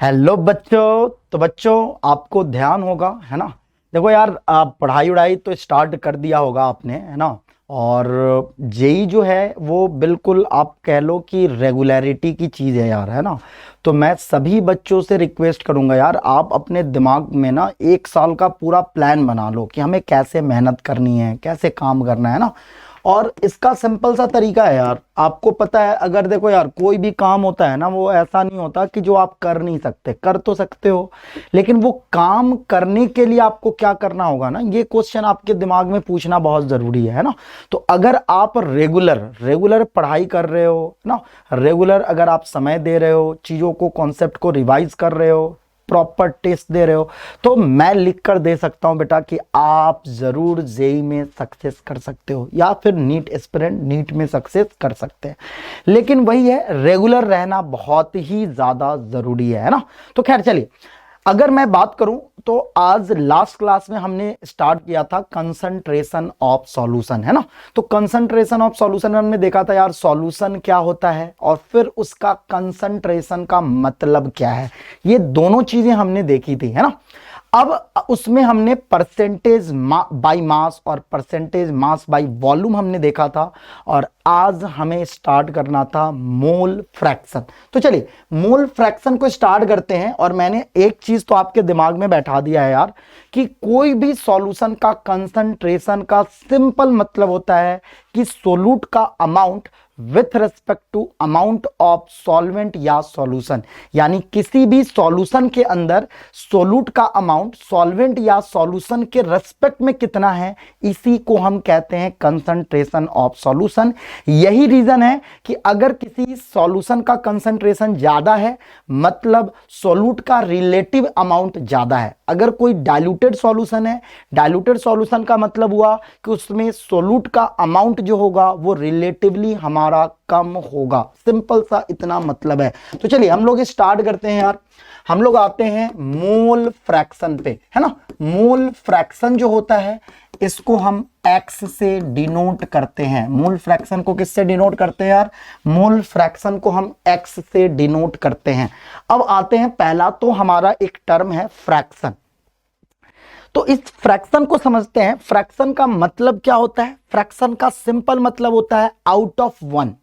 Hello बच्चों। तो बच्चों आपको ध्यान होगा, है ना। देखो यार, आप पढ़ाई उड़ाई तो स्टार्ट कर दिया होगा आपने, है ना। और जेई जो है वो बिल्कुल आप कह लो कि रेगुलरिटी की चीज़ है यार, है ना। तो मैं सभी बच्चों से रिक्वेस्ट करूंगा यार, आप अपने दिमाग में ना 1 साल का पूरा प्लान बना लो कि हमें कैसे मेहनत करनी है, कैसे काम करना है ना। और इसका सिंपल सा तरीका है यार, आपको पता है, अगर देखो यार कोई भी काम होता है ना, वो ऐसा नहीं होता कि जो आप कर नहीं सकते, कर तो सकते हो, लेकिन वो काम करने के लिए आपको क्या करना होगा ना, ये क्वेश्चन आपके दिमाग में पूछना बहुत जरूरी है ना। तो अगर आप रेगुलर रेगुलर पढ़ाई कर रहे हो ना, रेगुलर अगर आप समय दे रहे हो, चीजों को, कॉन्सेप्ट को रिवाइज कर रहे हो, प्रॉपर टेस्ट दे रहे हो, तो मैं लिख कर दे सकता हूं बेटा कि आप जरूर जेई में सक्सेस कर सकते हो, या फिर नीट एस्पिरेंट नीट में सक्सेस कर सकते हैं। लेकिन वही है, रेगुलर रहना बहुत ही ज्यादा जरूरी है ना। तो खैर चलिए, अगर मैं बात करूं तो आज लास्ट क्लास में हमने स्टार्ट किया था कंसंट्रेशन ऑफ सॉल्यूशन, है ना। तो कंसंट्रेशन ऑफ सॉल्यूशन में हमने देखा था यार सॉल्यूशन क्या होता है और फिर उसका कंसंट्रेशन का मतलब क्या है, ये दोनों चीजें हमने देखी थी, है ना। अब उसमें हमने परसेंटेज बाय मास और परसेंटेज मास बाय वॉल्यूम हमने देखा था, और आज हमें स्टार्ट करना था मोल फ्रैक्शन। तो चलिए मोल फ्रैक्शन को स्टार्ट करते हैं। और मैंने एक चीज तो आपके दिमाग में बैठा दिया है यार, कि कोई भी सॉल्यूशन का कंसंट्रेशन का सिंपल मतलब होता है कि सोल्यूट का amount with respect to amount of solvent या सॉल्यूशन, यानी किसी भी सॉल्यूशन के अंदर सोल्यूट का अमाउंट सॉल्वेंट या सॉल्यूशन के रिस्पेक्ट में कितना है, इसी को हम कहते हैं कंसंट्रेशन ऑफ सॉल्यूशन। यही रीजन है कि अगर किसी सॉल्यूशन का कंसंट्रेशन ज्यादा है, मतलब सोल्यूट का रिलेटिव अमाउंट ज्यादा है। अगर कोई डाइल्यूटेड सॉल्यूशन है, डाइल्यूटेड सॉल्यूशन का मतलब हुआ कि उसमें सोल्यूट का अमाउंट जो होगा वो रिलेटिवली हमारा कम होगा, सिंपल सा इतना मतलब है। तो चलिए हम लोग स्टार्ट करते हैं यार। हम लोग आते हैं मोल फ्रैक्शन पे, है ना। मोल फ्रैक्शन जो होता है इसको हम x से डिनोट करते हैं। मोल फ्रैक्शन को किससे डिनोट करते हैं यार? मोल फ्रैक्शन को हम x से डिनोट करते हैं। अब आते हैं, पहला तो हमारा एक टर्म है फ्रैक्शन। तो इस फ्रैक्शन को समझते हैं। फ्रैक्शन का मतलब क्या होता है? फ्रैक्शन का सिंपल मतलब होता है आउट ऑफ वन।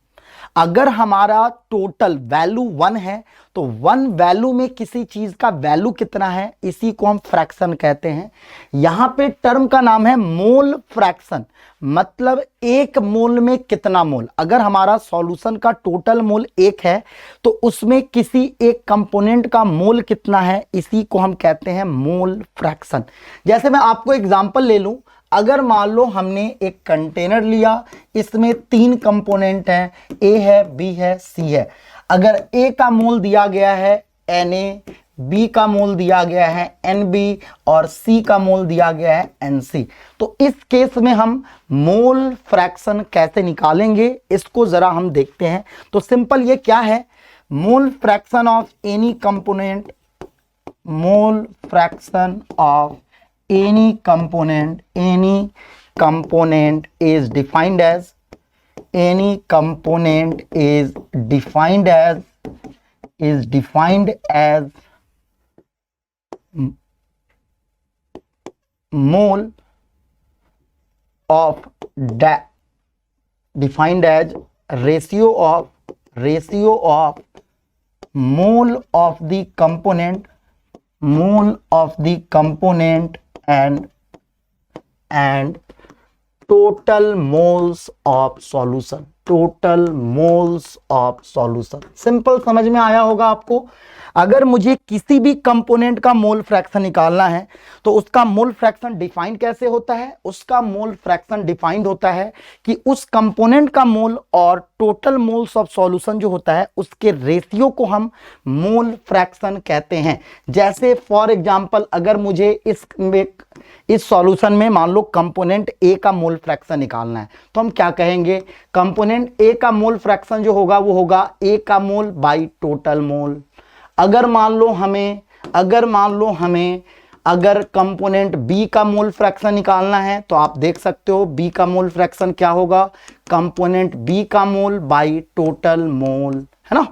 अगर हमारा टोटल वैल्यू 1 है तो 1 वैल्यू में किसी चीज का वैल्यू कितना है, इसी को हम फ्रैक्शन कहते हैं। यहां पे टर्म का नाम है मोल फ्रैक्शन, मतलब एक मोल में कितना मोल। अगर हमारा सॉल्यूशन का टोटल मोल 1 है तो उसमें किसी एक कंपोनेंट का मोल कितना है, इसी को हम कहते हैं मोल फ्रैक्शन। जैसे मैं आपको एग्जांपल ले लूं, अगर मान लो हमने एक कंटेनर लिया, इसमें 3 कंपोनेंट हैं, ए है, बी है, सी है। अगर ए का मोल दिया गया है Na, बी का मोल दिया गया है Nb और सी का मोल दिया गया है Nc, तो इस केस में हम मोल फ्रैक्शन कैसे निकालेंगे इसको जरा हम देखते हैं। तो सिंपल ये क्या है, मोल fraction of any component, mole fraction of any component is defined as, any component is defined as mole of defined as ratio of mole of the component and total moles of solution, simple समझ में आया होगा आपको। अगर मुझे किसी भी component का मोल फ्रैक्शन निकालना है तो उसका मोल फ्रैक्शन डिफाइन कैसे होता है? उसका मोल फ्रैक्शन डिफाइंड होता है कि उस कंपोनेंट का मोल और टोटल मोल्स ऑफ सॉल्यूशन जो होता है उसके रेशियो को हम मोल फ्रैक्शन कहते हैं। जैसे फॉर एग्जांपल, अगर मुझे इस सॉल्यूशन में मान लो कंपोनेंट ए का मोल फ्रैक्शन निकालना है, तो हम क्या कहेंगे? कंपोनेंट ए का मोल फ्रैक्शन जो होगा वो होगा ए का मोल बाई टोटल मोल। अगर मान लो हमें अगर कंपोनेंट बी का मोल फ्रैक्शन निकालना है तो आप देख सकते हो बी का मोल फ्रैक्शन क्या होगा, कंपोनेंट बी का मोल बाई टोटल मोल, है ना।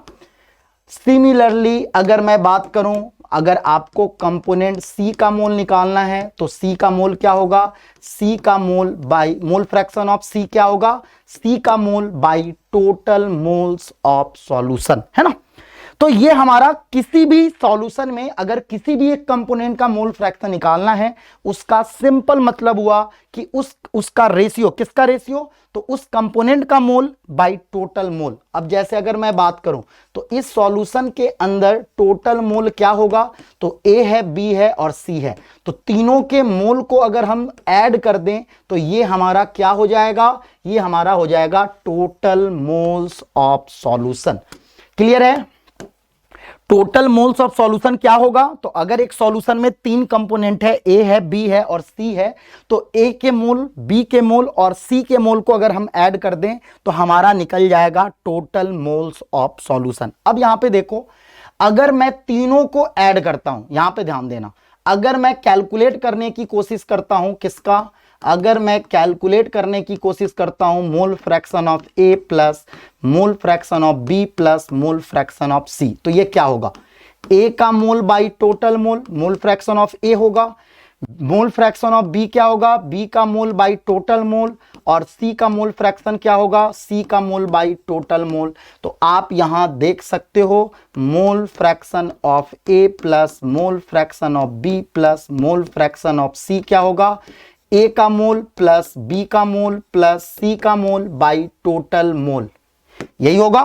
सिमिलरली अगर मैं बात करूं, अगर आपको कंपोनेंट C का मोल निकालना है तो C का मोल क्या होगा, C का mole by mole fraction of C क्या होगा, C का mole by total moles of solution, है ना। तो ये हमारा किसी भी सॉल्यूशन में अगर किसी भी एक कंपोनेंट का मोल फ्रैक्शन निकालना है, उसका सिंपल मतलब हुआ कि उसका रेशियो, किसका रेशियो, तो उस कंपोनेंट का मोल बाय टोटल मोल। अब जैसे अगर मैं बात करूं तो इस सॉल्यूशन के अंदर टोटल मोल क्या होगा, तो A है, B है और C है, तो तीनों के मोल को अगर हम ऐड कर दें तो ये हमारा क्या हो जाएगा, ये हमारा हो जाएगा total moles of solution. Clear है। टोटल मोल्स ऑफ सॉल्यूशन क्या होगा, तो अगर एक सॉल्यूशन में 3 कंपोनेंट है, A है, B है और C है, तो A के मोल, B के मोल और C के मोल को अगर हम ऐड कर दें तो हमारा निकल जाएगा टोटल मोल्स ऑफ सॉल्यूशन। अब यहां पे देखो, अगर मैं तीनों को ऐड करता हूं, यहां पे ध्यान देना, अगर मैं कैलकुलेट करने की कोशिश करता हूं किसका, अगर मैं कैलकुलेट करने की कोशिश करता हूं mole fraction of A plus mole fraction of B plus mole fraction of C, तो ये क्या होगा, A का mole by total mole, mole fraction of A होगा, मोल फ्रैक्शन ऑफ B क्या होगा, B का मोल बाई टोटल मोल, और C का मोल फ्रैक्शन क्या होगा, C का मोल बाई टोटल मोल। तो आप यहां देख सकते हो मोल fraction of A plus mole fraction of B plus mole fraction of C क्या होगा, A का मोल प्लस B का मोल प्लस C का मोल बाई टोटल मोल, यही होगा।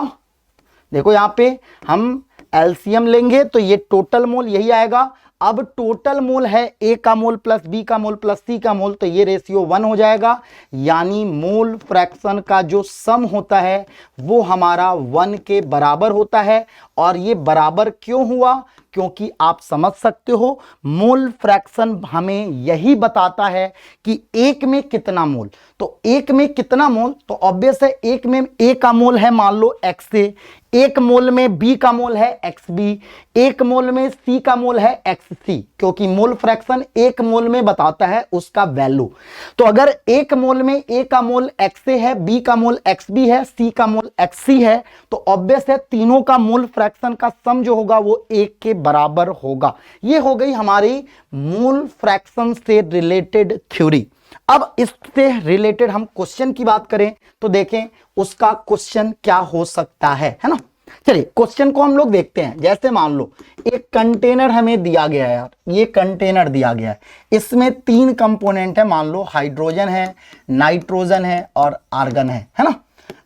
देखो यहां पे हम एलसीएम लेंगे तो ये टोटल मोल यही आएगा। अब टोटल मोल है A का मोल प्लस B का मोल प्लस C का मोल, तो ये रेशियो 1 हो जाएगा, यानी मोल फ्रैक्शन का जो सम होता है वो हमारा 1 के बराबर होता है। और ये बराबर क्यों हुआ, क्योंकि आप समझ सकते हो मोल फ्रैक्शन हमें यही बताता है कि एक में कितना मोल, तो एक में कितना मोल, तो ऑब्वियस है एक में A का मोल है मान लो XA, एक मोल में B का मोल है XB, एक मोल में C का मोल है XC, क्योंकि मोल फ्रैक्शन एक मोल में बताता है उसका वैल्यू। तो अगर एक मोल में A का मोल XA है, B का मोल XB है, C का मोल XC है, तो ऑब्वियस है तीनों का मोल फ्रैक्शन का सम जो होगा वो 1 के बराबर होगा। ये हो गई हमारी मोल फ्रैक्शन से रिलेटेड थ्योरी। अब इससे रिलेटेड हम क्वेश्चन की बात करें तो देखें उसका क्वेश्चन क्या हो सकता है ना। चलिए क्वेश्चन को हम लोग देखते हैं। जैसे मान लो एक कंटेनर हमें दिया गया है यार, ये कंटेनर दिया गया है, इसमें 3 कंपोनेंट है, मान लो हाइड्रोजन है, नाइट्रोजन है और आर्गन है ना।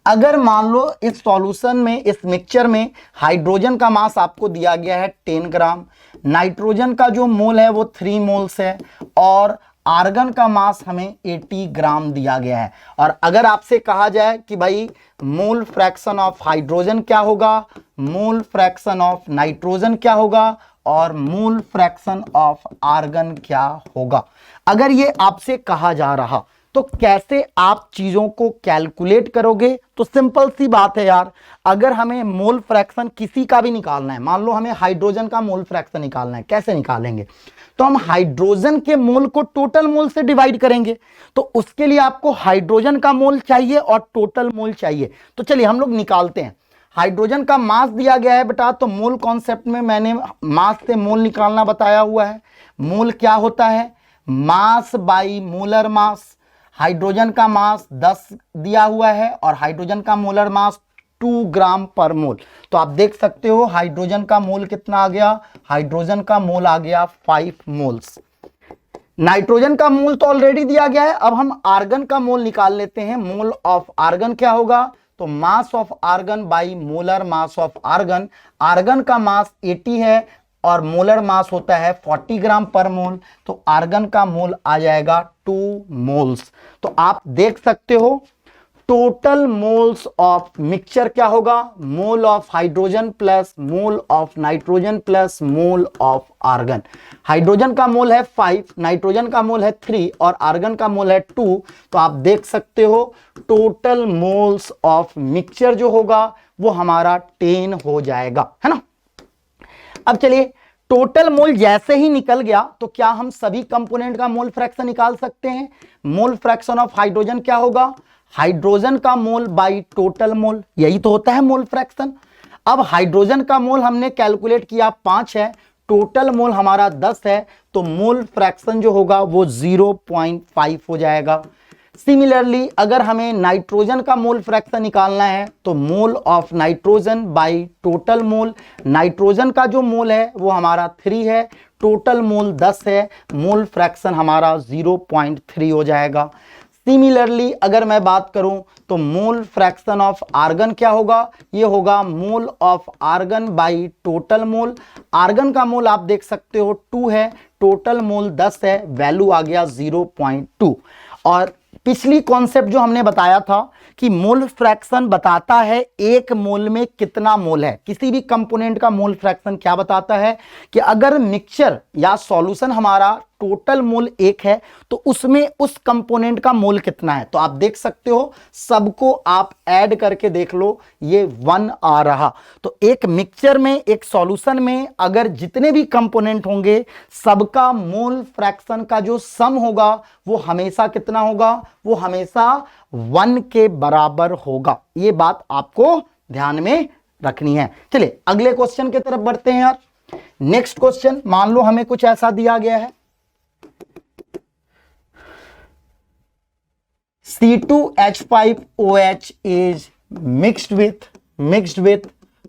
अगर मान लो इस सॉल्यूशन में, इस मिक्सचर में हाइड्रोजन का मास आपको दिया गया है 10 ग्राम, नाइट्रोजन का जो मोल है वो 3 मोल्स है, और आर्गन का मास हमें 80 ग्राम दिया गया है। और अगर आपसे कहा जाए कि भाई मोल फ्रैक्शन ऑफ हाइड्रोजन क्या होगा, मोल फ्रैक्शन ऑफ नाइट्रोजन क्या होगा और मोल फ्रैक्शन ऑफ आर्गन क्या होगा, अगर ये आपसे कहा जा रहा तो कैसे आप चीजों को कैलकुलेट करोगे। तो सिंपल सी बात है यार, अगर हमें मोल फ्रैक्शन किसी का भी निकालना है, मान लो हमें हाइड्रोजन का मोल फ्रैक्शन निकालना है, कैसे निकालेंगे, तो हम हाइड्रोजन के मोल को टोटल मोल से डिवाइड करेंगे। तो उसके लिए आपको हाइड्रोजन का मोल चाहिए और टोटल मोल चाहिए। तो चलिए हम लोग निकालते हैं। हाइड्रोजन का मास दिया गया है बेटा, तो मोल कॉन्सेप्ट में मैंने मास से मोल निकालना बताया हुआ है। मोल क्या होता है, mass by molar mass. Hydrogen का मास 10 दिया हुआ है और हाइड्रोजन का मोलर मास 2 ग्राम पर मोल। तो आप देख सकते हो हाइड्रोजन का मोल कितना आ गया, हाइड्रोजन का मोल आ गया 5 मोल्स। नाइट्रोजन का मोल तो ऑलरेडी दिया गया है, अब हम आर्गन का मोल निकाल लेते हैं। मोल ऑफ आर्गन क्या होगा, तो mass of argon by molar mass of argon. Argon का मास 80 है और मोलर मास होता है 40 ग्राम पर मोल, तो आर्गन का मोल आ जाएगा 2 मोल्स। तो आप देख सकते हो टोटल मोल्स ऑफ मिक्सचर क्या होगा, mole of hydrogen plus mole of nitrogen plus mole of argon. Hydrogen का मोल है 5, नाइट्रोजन का मोल है 3 और आर्गन का मोल है 2। तो आप देख सकते हो टोटल मोल्स ऑफ मिक्सचर जो होगा वो हमारा 10 हो जाएगा, है ना। अब चलिए टोटल मोल जैसे ही निकल गया तो क्या हम सभी कंपोनेंट का मोल फ्रैक्शन निकाल सकते हैं। मोल फ्रैक्शन ऑफ हाइड्रोजन क्या होगा, हाइड्रोजन का मोल बाई टोटल मोल, यही तो होता है मोल फ्रैक्शन। अब हाइड्रोजन का मोल हमने कैलकुलेट किया 5 है, टोटल मोल हमारा 10 है, तो मोल फ्रैक्शन जो होगा वो 0.5 हो जाएगा। सिमिलरली अगर हमें नाइट्रोजन का मोल फ्रैक्शन निकालना है तो मोल of nitrogen bye total mole, nitrogen का जो मोल है वो हमारा 3 है, टोटल मोल 10 है, मोल फ्रैक्शन हमारा 0.3 हो जाएगा। सिमिलरली अगर मैं बात करूं तो मोल फ्रैक्शन ऑफ आर्गन क्या होगा, ये होगा mole of argon by total mole. Argon का मोल आप देख सकते हो 2 है, टोटल मोल 10 है, वैल्यू आ गया 0.2। और पिछली कॉन्सेप्ट जो हमने बताया था कि मोल फ्रैक्शन बताता है एक मोल में कितना मोल है, किसी भी कंपोनेंट का मोल फ्रैक्शन क्या बताता है कि अगर मिक्सचर या सॉल्यूशन हमारा टोटल मोल 1 है तो उसमें उस कंपोनेंट का मोल कितना है। तो आप देख सकते हो सबको आप ऐड करके देख लो, ये 1 आ रहा। तो एक मिक्सचर में, एक सॉल्यूशन में अगर जितने भी कंपोनेंट होंगे सबका मोल फ्रैक्शन का जो सम होगा वो हमेशा कितना होगा, वो हमेशा 1 के बराबर होगा। ये बात आपको ध्यान में रखनी है। चलिए अगले क्वेश्चन की तरफ बढ़ते हैं यार। नेक्स्ट क्वेश्चन, मान लो हमें कुछ ऐसा दिया गया है, C2H5OH is mixed with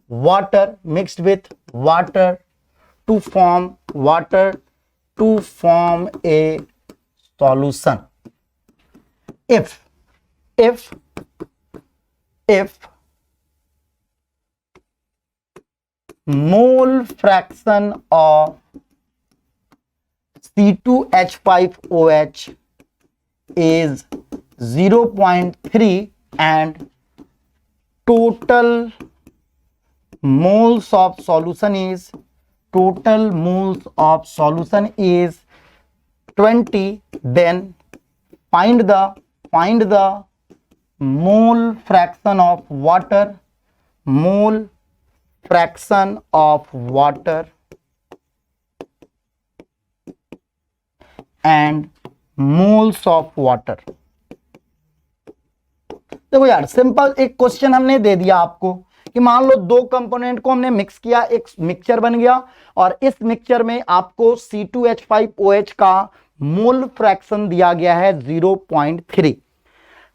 water to form a solution. If mole fraction of C2H5OH is 0.3 and total moles of solution is 20, then find the mole fraction of water and moles of water। देखो यार simple एक question हमने दे दिया आपको कि मान लो दो component को हमने मिक्स किया, एक मिक्सचर बन गया और इस मिक्सचर में आपको C2H5OH का मोल फ्रैक्शन दिया गया है 0.3,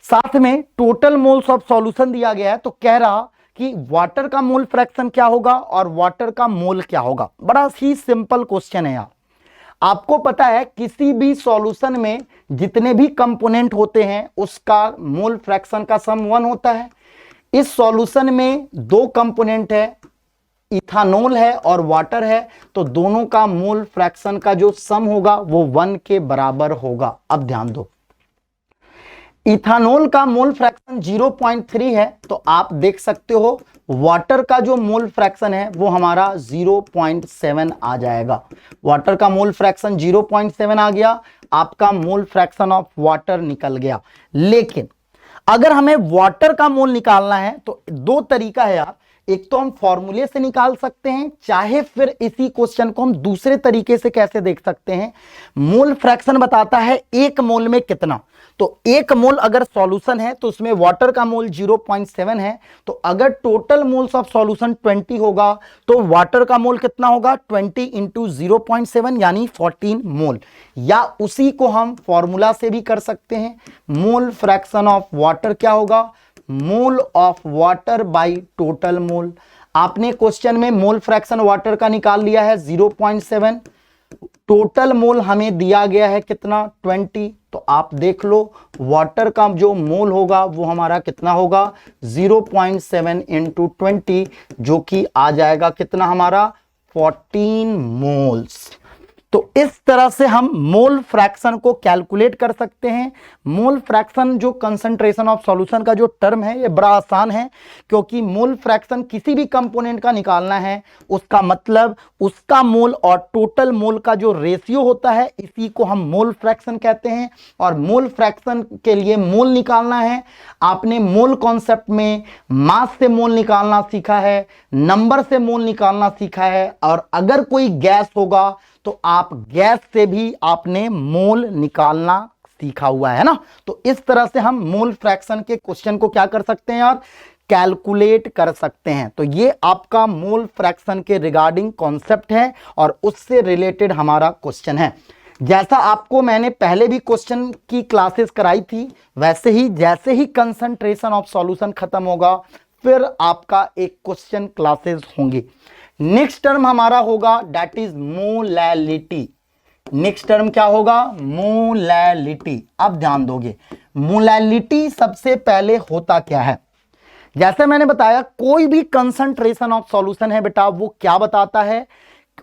साथ में टोटल मोल्स ऑफ सॉल्यूशन दिया गया है। तो कह रहा कि वाटर का मोल फ्रैक्शन क्या होगा और वाटर का मोल क्या होगा। बड़ा ही सिंपल क्वेश्चन है यार। आपको पता है किसी भी सॉल्यूशन में जितने भी कंपोनेंट होते हैं उसका मोल फ्रैक्शन का सम 1 होता है। इस सॉल्यूशन में दो कंपोनेंट है, इथानॉल है और वाटर है, तो दोनों का मोल फ्रैक्शन का जो सम होगा वो 1 के बराबर होगा। अब ध्यान दो, इथानॉल का मोल फ्रैक्शन 0.3 है, तो आप देख सकते हो वाटर का जो मोल फ्रैक्शन है वो हमारा 0.7 आ जाएगा। वाटर का मोल फ्रैक्शन 0.7 आ गया, आपका मोल फ्रैक्शन ऑफ वाटर निकल गया। लेकिन अगर हमें वाटर का मोल निकालना है तो दो तरीका है यार, एक तो हम फॉर्मूले से निकाल सकते हैं, चाहे फिर इसी क्वेश्चन को हम दूसरे तरीके से कैसे देख सकते हैं। मोल फ्रैक्शन बताता है एक मोल में कितना, तो एक मोल अगर सॉल्यूशन है तो उसमें वाटर का मोल 0.7 है, तो अगर टोटल मोल्स ऑफ सॉल्यूशन 20 होगा तो वाटर का मोल कितना होगा, 20 इंटू 0.7 यानी 14 मोल। या उसी को हम फॉर्मूला से भी कर सकते हैं, मोल फ्रैक्शन ऑफ वाटर क्या होगा, mole of water bye total मोल। आपने क्वेश्चन में मोल फ्रैक्शन वाटर का निकाल लिया है 0.7, टोटल मोल हमें दिया गया है कितना 20, तो आप देख लो वाटर का जो मोल होगा वो हमारा कितना होगा 0.7 इंटू 20, जो कि आ जाएगा कितना हमारा 14 मोल्स। तो इस तरह से हम मोल फ्रैक्शन को कैलकुलेट कर सकते हैं। मोल फ्रैक्शन जो कंसंट्रेशन ऑफ सॉल्यूशन का जो टर्म है ये बड़ा आसान है, क्योंकि मोल फ्रैक्शन किसी भी कंपोनेंट का निकालना है उसका मतलब उसका मोल और टोटल मोल का जो रेशियो होता है इसी को हम मोल फ्रैक्शन कहते हैं। और मोल फ्रैक्शन के लिए मोल निकालना है, आपने मोल कॉन्सेप्ट में मास से मोल निकालना सीखा है, नंबर से मोल निकालना सीखा है, और अगर कोई गैस होगा तो आप गैस से भी आपने मोल निकालना सीखा हुआ है ना। तो इस तरह से हम मोल फ्रैक्शन के क्वेश्चन को क्या कर सकते हैं यार, कैलकुलेट कर सकते हैं। तो ये आपका मोल फ्रैक्शन के रिगार्डिंग कॉन्सेप्ट है और उससे रिलेटेड हमारा क्वेश्चन है। जैसा आपको मैंने पहले भी क्वेश्चन की क्लासेस कराई थी, वैसे ही जैसे ही कंसंट्रेशन ऑफ सॉल्यूशन खत्म होगा फिर आपका एक क्वेश्चन क्लासेस होंगी। नेक्स्ट टर्म हमारा होगा that is molality. Next term क्या होगा? मोलैलिटी। अब ध्यान दोगे, मोलैलिटी सबसे पहले होता क्या है? जैसे मैंने बताया कोई भी कंसंट्रेशन ऑफ सॉल्यूशन है बेटा, वो क्या बताता है?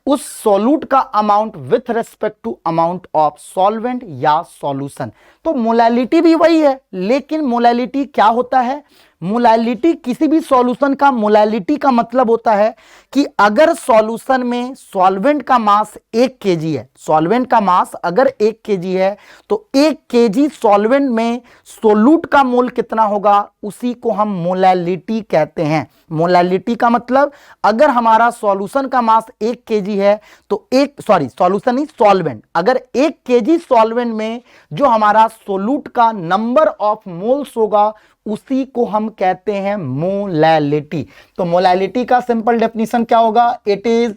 उस सॉल्यूट का amount with respect to amount of solvent या सॉल्यूशन। तो मोलैलिटी भी वही है, लेकिन मोलैलिटी क्या होता है? मोलैलिटी किसी भी सॉल्यूशन का मोलैलिटी का मतलब होता है कि अगर सॉल्यूशन में सॉल्वेंट का मास 1 केजी है, सॉल्वेंट का मास अगर 1 केजी है तो 1 केजी सॉल्वेंट में सोल्यूट का मोल कितना होगा, उसी को हम मोलैलिटी कहते हैं। मोलैलिटी का मतलब अगर हमारा सॉल्यूशन का मास 1 केजी है तो सॉल्यूशन ही सॉल्वेंट, अगर 1 केजी सॉल्वेंट में जो हमारा सोल्यूट का नंबर ऑफ मोल्स होगा उसी को हम कहते हैं मोलैलिटी। तो मोलैलिटी का सिंपल डेफिनेशन क्या होगा? It is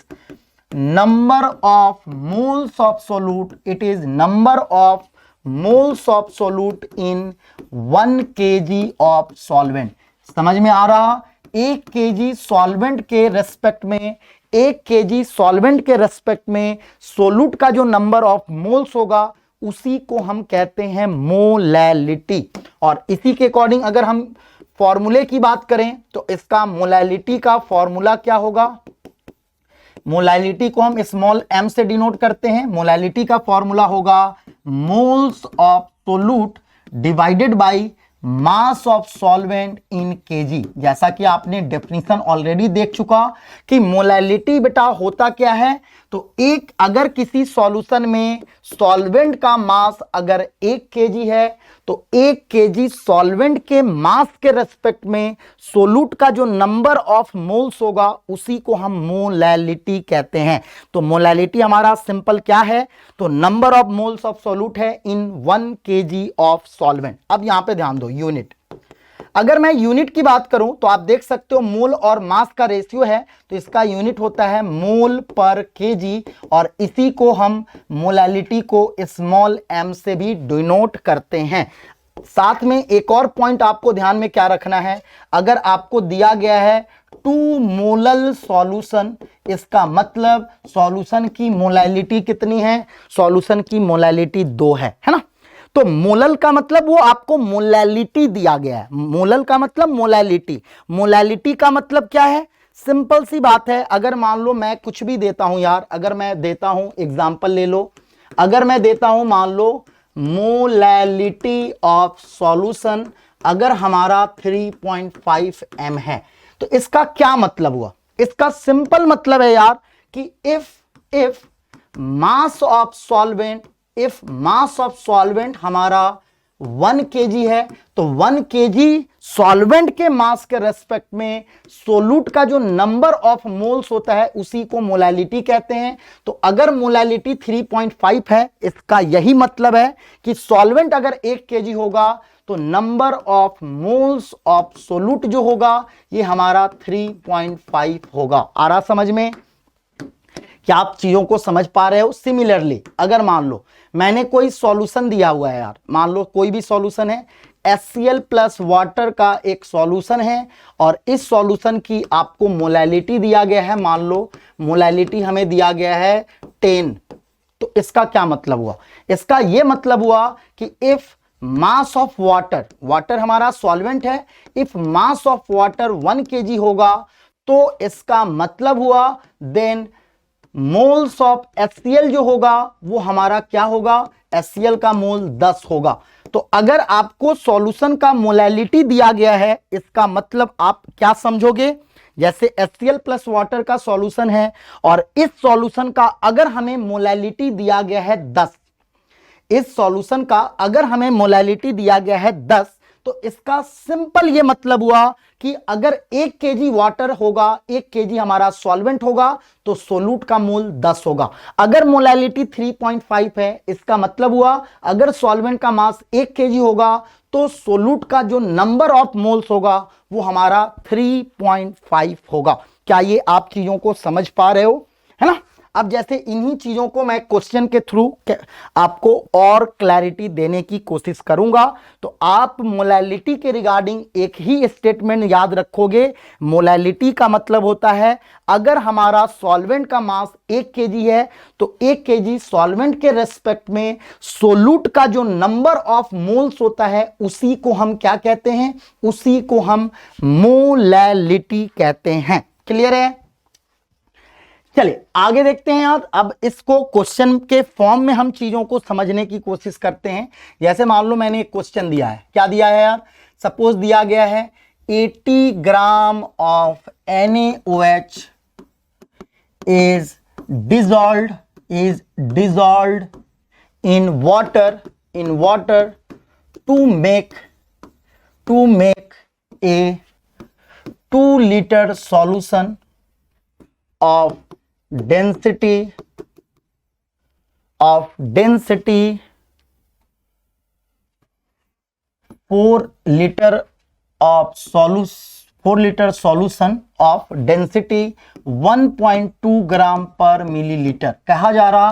number of moles of solute, it is number of moles of solute in 1 KG of solvent. समझ में आ रहा? 1 केजी सॉल्वेंट के रेस्पेक्ट में, 1 केजी सॉल्वेंट के रेस्पेक्ट में सोल्यूट का जो नंबर ऑफ मोल्स होगा उसी को हम कहते हैं मोलैलिटी। और इसी के अकॉर्डिंग अगर हम फॉर्मूले की बात करें तो इसका मोलैलिटी का फॉर्मूला क्या होगा? मोलैलिटी को हम स्मॉल m से डिनोट करते हैं। मोलैलिटी का फॉर्मूला होगा moles of solute divided by mass of solvent in KG. जैसा कि आपने डेफिनेशन ऑलरेडी देख चुका कि मोलैलिटी बेटा होता क्या है? तो एक अगर किसी सॉल्यूशन में सॉल्वेंट का मास अगर 1 केजी है तो 1 केजी सॉल्वेंट के मास के रेस्पेक्ट में सोल्यूट का जो नंबर ऑफ मोल्स होगा उसी को हम मोलैलिटी कहते हैं। तो मोलैलिटी हमारा सिंपल क्या है? तो number of moles of solute है इन 1 केजी ऑफ सॉल्वेंट। अब यहां पे ध्यान दो, यूनिट, अगर मैं यूनिट की बात करूं तो आप देख सकते हो मोल और मास का रेशियो है तो इसका यूनिट होता है मोल पर केजी, और इसी को हम मोलैलिटी को स्मॉल m से भी डिनोट करते हैं। साथ में एक और पॉइंट आपको ध्यान में क्या रखना है, अगर आपको दिया गया है 2 मोलल सॉल्यूशन, इसका मतलब सॉल्यूशन की मोलैलिटी कितनी है? सॉल्यूशन की मोलैलिटी 2 है ना? तो मोलल का मतलब वो आपको मोलैलिटी दिया गया है। मोलल का मतलब मोलैलिटी, मोलैलिटी का मतलब क्या है? सिंपल सी बात है, अगर मान लो मैं कुछ भी देता हूं यार, अगर मैं देता हूं एग्जांपल ले लो, अगर मैं देता हूं मान लो मोलैलिटी ऑफ सॉल्यूशन अगर हमारा 3.5 m है तो इसका क्या मतलब हुआ? इसका सिंपल मतलब है यार कि if mass of solvent, if mass of solvent हमारा 1 केजी है तो 1 केजी सॉल्वेंट के मास के रेस्पेक्ट में सोल्यूट का जो नंबर ऑफ मोल्स होता है उसी को मोलैलिटी कहते हैं। तो अगर मोलैलिटी 3.5 है इसका यही मतलब है कि सॉल्वेंट अगर 1 केजी होगा तो number of moles of solute जो होगा ये हमारा 3.5 होगा। आ रहा समझ में? क्या आप चीजों को समझ पा रहे हो? सिमिलरली अगर मान लो मैंने कोई सॉल्यूशन दिया हुआ है यार, मान लो कोई भी सॉल्यूशन है, HCl प्लस वाटर का एक सॉल्यूशन है और इस सॉल्यूशन की आपको मोलैलिटी दिया गया है, मान लो मोलैलिटी हमें दिया गया है 10। तो इसका क्या मतलब हुआ? इसका यह मतलब हुआ कि if mass of water, water हमारा सॉल्वेंट है, if mass of water 1 KG होगा तो इसका मतलब हुआ देन मोल्स ऑफ HCl जो होगा वो हमारा क्या होगा? HCl का मोल 10 होगा। तो अगर आपको सॉल्यूशन का मोलैलिटी दिया गया है इसका मतलब आप क्या समझोगे? जैसे HCl प्लस वाटर का सॉल्यूशन है और इस सॉल्यूशन का अगर हमें मोलैलिटी दिया गया है 10, इस सॉल्यूशन का अगर हमें मोलैलिटी दिया गया है 10 तो इसका सिंपल ये मतलब हुआ कि अगर 1 केजी वाटर होगा, 1 केजी हमारा सॉल्वेंट होगा, तो सोलूट का मोल 10 होगा। अगर मोलैलिटी 3.5 है, इसका मतलब हुआ अगर सॉल्वेंट का मास 1 केजी होगा तो सोलूट का जो नंबर ऑफ मोल्स होगा वो हमारा 3.5 होगा। क्या ये आप चीजों को समझ पा रहे हो, है ना? अब जैसे इन्हीं चीजों को मैं क्वेश्चन के थ्रू आपको और क्लैरिटी देने की कोशिश करूंगा। तो आप मोलैलिटी के रिगार्डिंग एक ही स्टेटमेंट याद रखोगे। मोलैलिटी का मतलब होता है अगर हमारा सॉल्वेंट का मास 1 केजी है तो 1 केजी सॉल्वेंट के रेस्पेक्ट में सोलूट का जो नंबर ऑफ मोल्स होता है उसी को हम क्या कहते हैं, उसी को हम मोलैलिटी कहते हैं। क्लियर है? चलिए आगे देखते हैं यार। अब इसको क्वेश्चन के फॉर्म में हम चीजों को समझने की कोशिश करते हैं। जैसे मान लो मैंने एक क्वेश्चन दिया है, क्या दिया है यार? सपोज दिया गया है 80 gram of NaOH is dissolved in water to make a 2-liter solution of density 4 liter solution of density 1.2 gram per millilitre. कहा जा रहा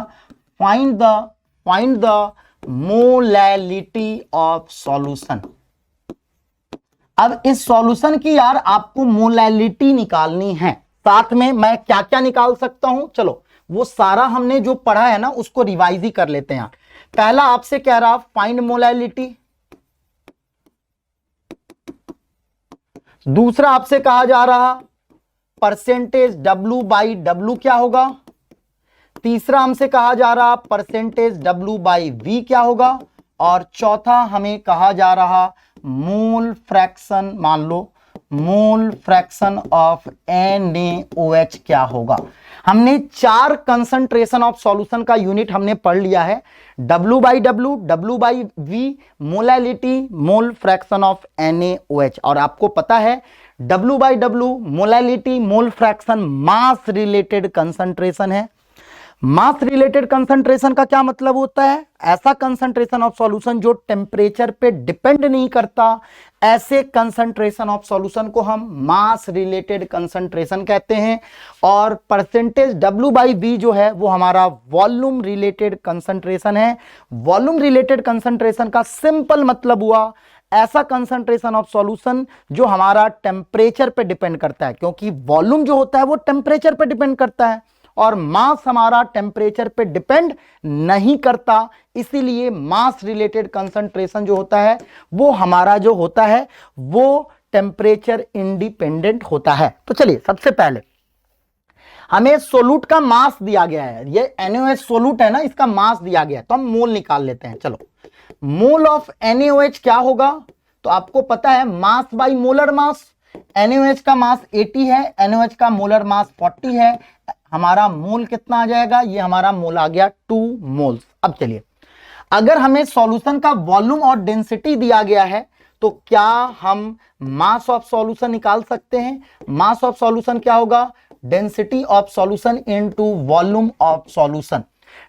find the molality of solution. अब इस सॉल्यूशन की यार आपको मोलैलिटी निकालनी है। साथ में मैं क्या क्या निकाल सकता हूं, चलो वो सारा हमने जो पढ़ा है ना उसको रिवाइज ही कर लेते हैं। पहला आपसे कह रहा फाइंड मोलैलिटी, दूसरा आपसे कहा जा रहा परसेंटेज W/W क्या होगा, तीसरा हमसे कहा जा रहा परसेंटेज W/V क्या होगा, और चौथा हमें कहा जा रहा मोल फ्रैक्शन, मान लो मोल फ्रैक्शन ऑफ NaOH क्या होगा। हमने 4 कंसंट्रेशन ऑफ सॉल्यूशन का यूनिट हमने पढ़ लिया है, W/W, W/V, molality, mole fraction of NaOH। और आपको पता है W/W, मोलैलिटी, मोल फ्रैक्शन मास रिलेटेड कंसंट्रेशन है। मास रिलेटेड कंसंट्रेशन का क्या मतलब होता है? ऐसा कंसंट्रेशन ऑफ सॉल्यूशन जो टेम्परेचर पे डिपेंड नहीं करता, ऐसे कंसंट्रेशन ऑफ सॉल्यूशन को हम मास रिलेटेड कंसंट्रेशन कहते हैं। और परसेंटेज W/V जो है वो हमारा वॉल्यूम रिलेटेड कंसंट्रेशन है। वॉल्यूम रिलेटेड कंसंट्रेशन का सिंपल मतलब हुआ ऐसा कंसंट्रेशन ऑफ सॉल्यूशन जो हमारा टेम्परेचर पे डिपेंड करता है, क्योंकि वॉल्यूम जो होता है वो टेम्परेचर पे डिपेंड करता है और मास हमारा टेम्परेचर पे डिपेंड नहीं करता। इसीलिए मास रिलेटेड कंसंट्रेशन जो होता है वो हमारा जो होता है वो टेम्परेचर इंडिपेंडेंट होता है। तो चलिए सबसे पहले हमें सोलूट का मास दिया गया है, ये NaOH सोलूट है ना, इसका मास दिया गया है, तो हम मोल निकाल लेते हैं। चलो मोल ऑफ NaOH क्या होगा, तो आपको पता है mass by molar mass. NaOH का मास 80 है, NaOH का मोलर मास 40 है। हमारा मोल कितना आ जाएगा, ये हमारा मोल आ गया 2 मोल्स। अब चलिए अगर हमें सॉल्यूशन का वॉल्यूम और डेंसिटी दिया गया है तो क्या हम मास ऑफ सॉल्यूशन निकाल सकते हैं? मास ऑफ सॉल्यूशन क्या होगा, density of solution into volume of solution.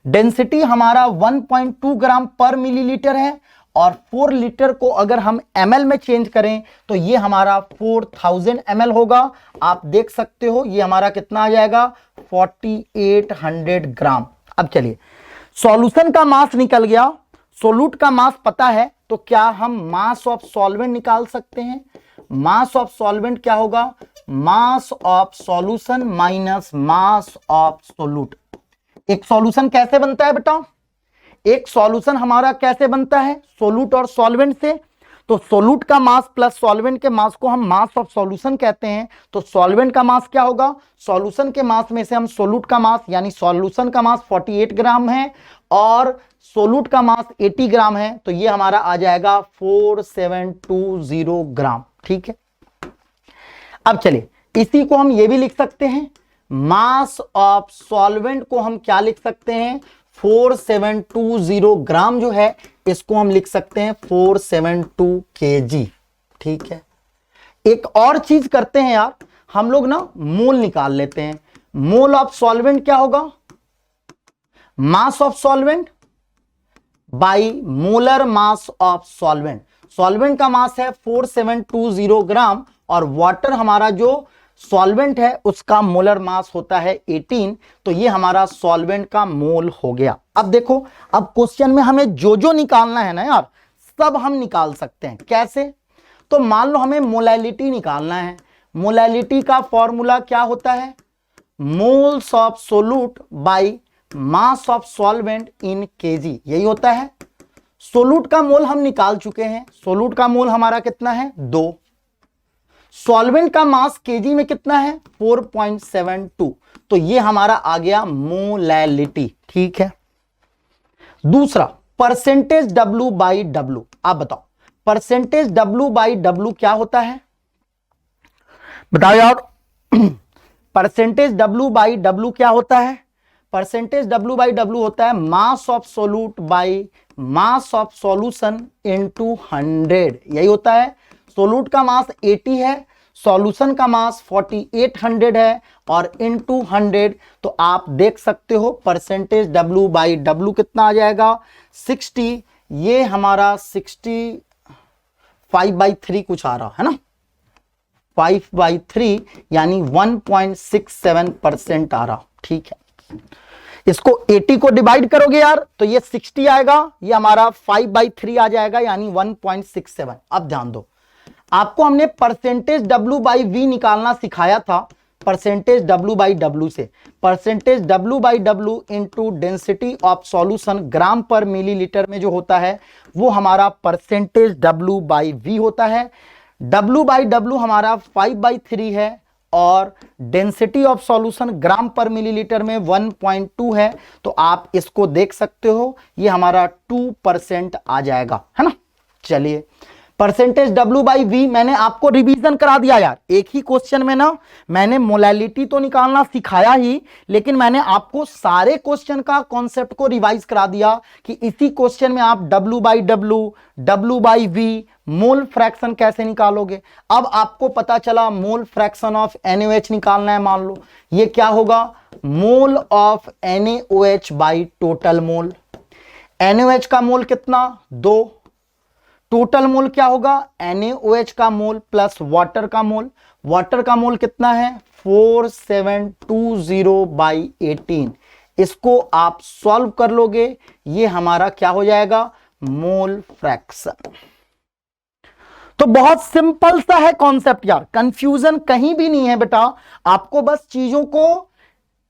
Density हमारा 1.2 ग्राम पर मिलीलीटर है और 4 लीटर को अगर हम ml में चेंज करें तो ये हमारा 4000 ml होगा। आप देख सकते हो ये हमारा कितना आ जाएगा 4800 ग्राम। अब चलिए सॉल्यूशन का मास निकल गया, सोलूट का मास पता है, तो क्या हम मास ऑफ सॉल्वेंट निकाल सकते हैं? मास ऑफ सॉल्वेंट क्या होगा, mass of solution minus mass of सोलूट। एक सॉल्यूशन कैसे बनता है बेटा, एक सॉल्यूशन हमारा कैसे बनता है, सोलूट और सॉल्वेंट से। तो सोलूट का मास प्लस सॉल्वेंट के मास को हम मास ऑफ सॉल्यूशन कहते हैं। तो सॉल्वेंट का मास क्या होगा, सॉल्यूशन के मास में से हम सोलूट का मास यानी सॉल्यूशन का मास 48 ग्राम है और सोलूट का मास 80 ग्राम है, तो ये हमारा आ जाएगा 4720 ग्राम। ठीक है, अब चलिए इसी को हम ये भी लिख सकते हैं, मास ऑफ सॉल्वेंट को हम क्या लिख सकते हैं 4720 ग्राम जो है इसको हम लिख सकते हैं 472 kg। ठीक है, एक और चीज करते हैं यार, हम लोग ना मोल निकाल लेते हैं। मोल ऑफ सॉल्वेंट क्या होगा? मास of solvent by molar mass of solvent. Solvent का मास है 4720 ग्राम और वाटर हमारा जो सॉल्वेंट है उसका मोलर मास होता है 18। तो ये हमारा सॉल्वेंट का मोल हो गया। अब देखो, अब क्वेश्चन में हमें जो जो निकालना है ना यार, सब हम निकाल सकते हैं। कैसे? तो मान लो हमें मोलैलिटी निकालना है। मोलैलिटी का फॉर्मूला क्या होता है? Moles of सोलूट by mass of solvent in KG, यही होता है। सोलूट का मोल हम निकाल चुके हैं। सोलूट का मोल हमारा कितना है? 2। सॉल्वेंट का मास केजी में कितना है? 4.72। तो ये हमारा आ गया मोलैलिटी। ठीक है, दूसरा परसेंटेज W बाई W। आप बताओ परसेंटेज W बाई W क्या होता है? बताओ यार परसेंटेज W बाई W क्या होता है? परसेंटेज W बाई W होता है mass of सोलूट by mass of solution into 100। यही होता है। सोलूट का मास 80 है, सॉल्यूशन का मास 4800 है और इनटू 100। तो आप देख सकते हो परसेंटेज W बाई W कितना आ जाएगा? 60। ये हमारा 65/3 कुछ आ रहा है ना, 5/3 यानी 1.67% आ रहा। ठीक है, इसको 80 को डिवाइड करोगे यार तो ये 60 आएगा, ये हमारा 5/3 आ जाएगा यानी 1.67। अब ध्यान दो, आपको हमने परसेंटेज W बाई V निकालना सिखाया था परसेंटेज W बाई W से। Percentage W by W into density of solution gram per millilitre में जो होता है वो हमारा परसेंटेज W बाई V होता है। W बाई W हमारा 5/3 है और density of solution gram per millilitre में 1.2 है। तो आप इसको देख सकते हो, ये हमारा 2% आ जाएगा, है ना। चलिए, परसेंटेज W बाई V मैंने आपको रिवीजन करा दिया यार। एक ही क्वेश्चन में ना मैंने मोलैलिटी तो निकालना सिखाया ही, लेकिन मैंने आपको सारे क्वेश्चन का कॉन्सेप्ट को रिवाइज करा दिया कि इसी क्वेश्चन में आप W by W, W by V, mole fraction कैसे निकालोगे। अब आपको पता चला मोल फ्रैक्शन ऑफ NaOH निकालना है। मान लो ये क्या होगा? Mole of NaOH by total mole. NaOH का मोल कितना? 2। टोटल मोल क्या होगा? NaOH का मोल प्लस वाटर का मोल। वाटर का मोल कितना है? 4720/18। इसको आप सॉल्व कर लोगे, ये हमारा क्या हो जाएगा? Mole fraction. तो बहुत सिंपल सा है कॉन्सेप्ट यार, कंफ्यूजन कहीं भी नहीं है बेटा। आपको बस चीजों को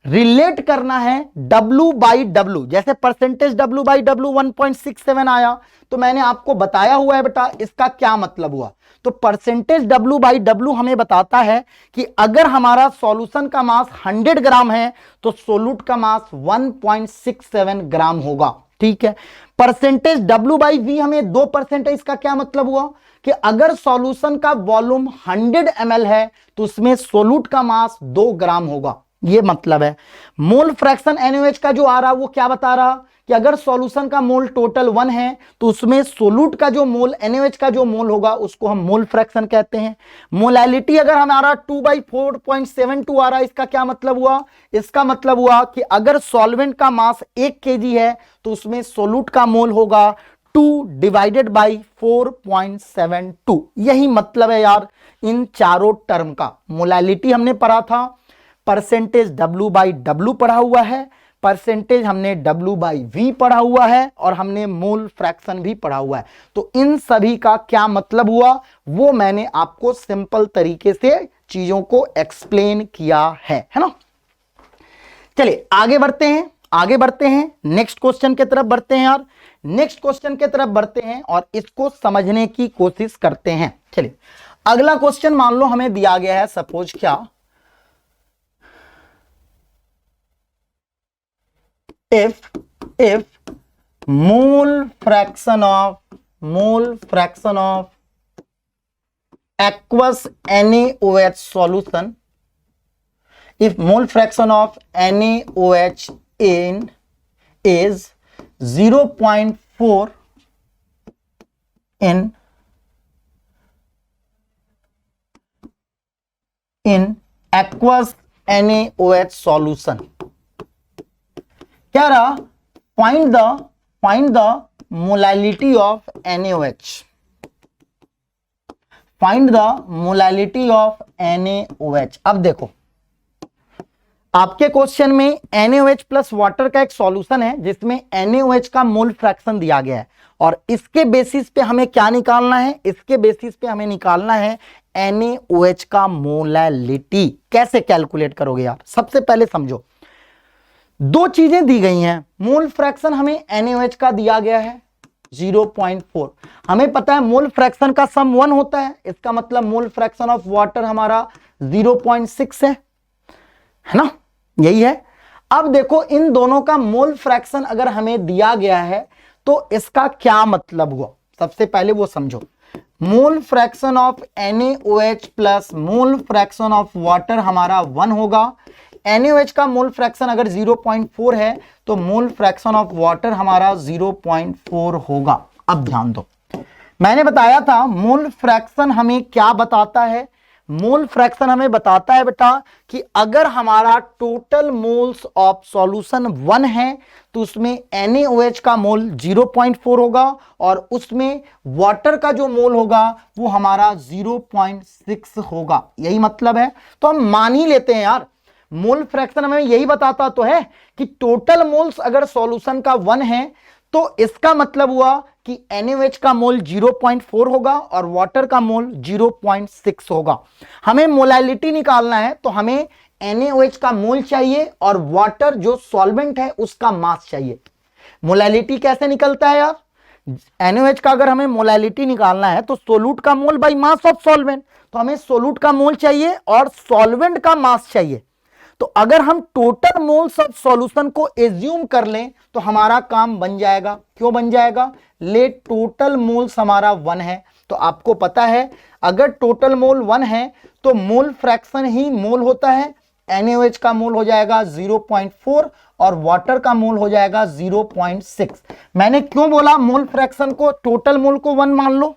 रिलेट करना है W बाई W। जैसे परसेंटेज W बाई W 1.67 आया तो मैंने आपको बताया हुआ है बेटा इसका क्या मतलब हुआ। तो परसेंटेज W बाई W हमें बताता है कि अगर हमारा सॉल्यूशन का मास 100 ग्राम है तो सोलूट का मास 1.67 ग्राम होगा। ठीक है, परसेंटेज W बाई V हमें 2% है। इसका क्या मतलब हुआ कि अगर सॉल्यूशन का वॉल्यूम 100 ml है तो उसमें सोलूट का मास 2 ग्राम होगा, ये मतलब है। मोल फ्रैक्शन NaOH का जो आ रहा वो क्या बता रहा कि अगर सॉल्यूशन का मोल टोटल 1 है तो उसमें सोलूट का जो मोल NaOH का जो मोल होगा उसको हम मोल फ्रैक्शन कहते हैं। मोलैलिटी अगर हमारा 2/4.72 आ रहा है, इसका क्या मतलब हुआ? इसका मतलब हुआ कि अगर सॉल्वेंट का मास 1 kg है तो उसमें सोलूट का मोल होगा 2/4.72। यही मतलब है यार इन चारों टर्म का। मोलैलिटी हमने पढ़ा था, परसेंटेज W बाई W पढ़ा हुआ है, परसेंटेज हमने W बाई V पढ़ा हुआ है और हमने मोल फ्रैक्शन भी पढ़ा हुआ है। तो इन सभी का क्या मतलब हुआ वो मैंने आपको सिंपल तरीके से चीजों को एक्सप्लेन किया है ना। चलिए आगे बढ़ते हैं, आगे बढ़ते हैं, नेक्स्ट क्वेश्चन की तरफ बढ़ते हैं यार। नेक्स्ट क्वेश्चन की तरफ बढ़ते हैं और इसको समझने की कोशिश करते हैं। चलिए अगला क्वेश्चन मान लो हमें दिया गया है, सपोज क्या, if mole fraction of aqueous NaOH solution, if mole fraction of NaOH in is 0.4 in aqueous NaOH solution. क्या रहा? find the molality of NaOH. Find the molality of NaOH. अब देखो आपके क्वेश्चन में NaOH प्लस वाटर का एक solution है जिसमें NaOH का मोल फ्रैक्शन दिया गया है और इसके बेसिस पे हमें क्या निकालना है? इसके बेसिस पे हमें निकालना है NaOH का मोलैलिटी। कैसे कैलकुलेट करोगे यार? सबसे पहले समझो, दो चीजें दी गई हैं। मोल फ्रैक्शन हमें NaOH का दिया गया है 0.4। हमें पता है मोल फ्रैक्शन का सम 1 होता है, इसका मतलब मोल फ्रैक्शन ऑफ वाटर हमारा 0.6 है ना? यही है। अब देखो इन दोनों का मोल फ्रैक्शन अगर हमें दिया गया है तो इसका क्या मतलब हुआ? सबसे पहले वो समझो। मोल fraction of NaOH plus mole fraction of water हमारा 1 होगा। NaOH का मोल फ्रैक्शन अगर 0.4 है तो मोल फ्रैक्शन ऑफ वाटर हमारा 0.4 होगा। अब ध्यान दो, मैंने बताया था मोल फ्रैक्शन हमें क्या बताता है? मोल फ्रैक्शन हमें बताता है बेटा कि अगर हमारा टोटल मोल्स ऑफ सॉल्यूशन 1 है तो उसमें NaOH का मोल 0.4 होगा और उसमें वाटर का जो मोल होगा वो हमारा 0.6 होगा। यही मतलब है। तो हम मान ही लेते हैं यार, मोल फ्रैक्शन हमें यही बताता तो है कि टोटल मोल्स अगर सॉल्यूशन का 1 है तो इसका मतलब हुआ कि NaOH का मोल 0.4 होगा और वाटर का मोल 0.6 होगा। हमें मोलैलिटी निकालना है तो हमें NaOH का मोल चाहिए और वाटर जो सॉल्वेंट है उसका मास चाहिए। मोलैलिटी कैसे निकलता है यार? NaOH का अगर हमें मोलैलिटी निकालना है तो सोलूट का mole by mass of solvent, तो हमें सोलूट का मोल चाहिए और सॉल्वेंट का मास चाहिए। तो अगर हम टोटल मोल्स ऑफ सॉल्यूशन को एज्यूम कर लें तो हमारा काम बन जाएगा। क्यों बन जाएगा? ले टोटल मोल्स हमारा 1 है तो आपको पता है अगर टोटल मोल 1 है तो मोल फ्रैक्शन ही मोल होता है। NaOH का मोल हो जाएगा 0.4 और वाटर का मोल हो जाएगा 0.6। मैंने क्यों बोला मोल फ्रैक्शन को टोटल मोल को 1 मान लो?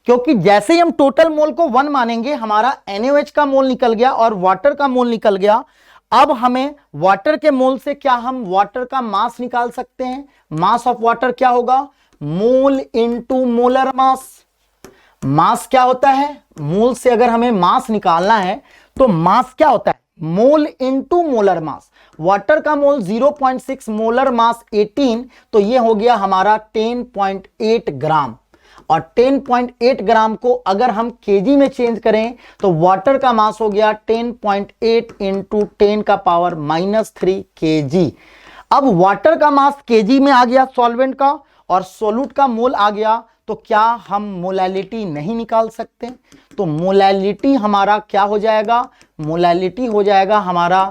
क्योंकि जैसे ही हम टोटल मोल को 1 मानेंगे हमारा NaOH का मोल निकल गया और वाटर का मोल निकल गया। अब हमें वाटर के मोल से क्या हम वाटर का मास निकाल सकते हैं? मास ऑफ वाटर क्या होगा? मोल इनटू मोलर मास। मास क्या होता है? मोल से अगर हमें मास निकालना है तो मास क्या होता है? मोल इनटू मोलर मास। वाटर का मोल 0.6, मोलर मास 18, तो ये हो गया हमारा 10.8 ग्राम। और 10.8 ग्राम को अगर हम केजी में चेंज करें तो वाटर का मास हो गया 10.8 इंटू 10 का पावर -3 केजी। अब वाटर का मास केजी में आ गया सॉल्वेंट का और सोलूट का मोल आ गया, तो क्या हम मोलैलिटी नहीं निकाल सकते? तो मोलैलिटी हमारा क्या हो जाएगा? मोलैलिटी हो जाएगा हमारा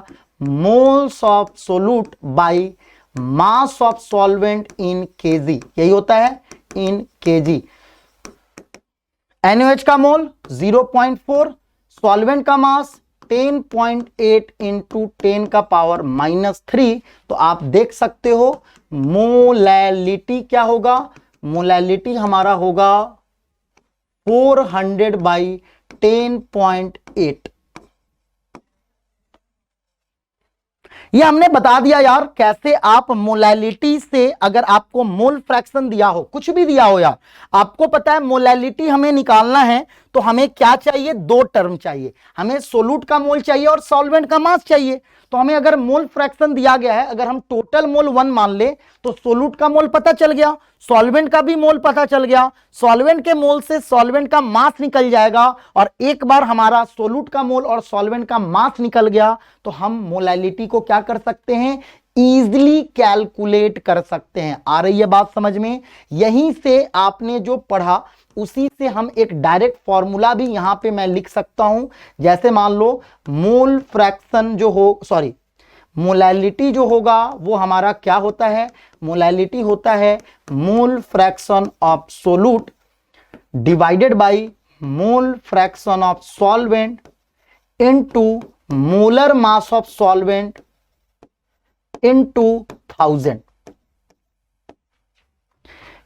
moles of सोलूट by mass of solvent in KG. यही होता है इन केजी। NaOH का मोल 0.4, सॉल्वेंट का मास 10.8 इंटू 10 का पावर -3। तो आप देख सकते हो मोलैलिटी क्या होगा? मोलैलिटी हमारा होगा 400 बाई 10.8। ये हमने बता दिया यार कैसे आप मोलैलिटी से, अगर आपको मोल फ्रैक्शन दिया हो, कुछ भी दिया हो यार, आपको पता है मोलैलिटी हमें निकालना है तो हमें क्या चाहिए? 2 टर्म चाहिए। हमें सोलूट का मोल चाहिए और सॉल्वेंट का मास चाहिए। तो हमें अगर मोल फ्रैक्शन दिया गया है, अगर हम टोटल मोल 1 मान ले तो सोलूट का मोल पता चल गया, सॉल्वेंट का भी मोल पता चल गया। सॉल्वेंट के मोल से सॉल्वेंट का मास निकल जाएगा और एक बार हमारा सोलूट का मोल और सॉल्वेंट का मास निकल गया तो हम मोलैलिटी को क्या कर सकते हैं? इजीली कैलकुलेट कर सकते हैं। आ रही है बात समझ में? यहीं से आपने जो पढ़ा उसी से हम एक डायरेक्ट फॉर्मूला भी यहां पे मैं लिख सकता हूं। जैसे मान लो मोल फ्रैक्शन जो हो, सॉरी, मोलैलिटी जो होगा वो हमारा क्या होता है? मोलैलिटी होता है मोल fraction of सोलूट divided by mole fraction of solvent into molar mass of solvent into 1000।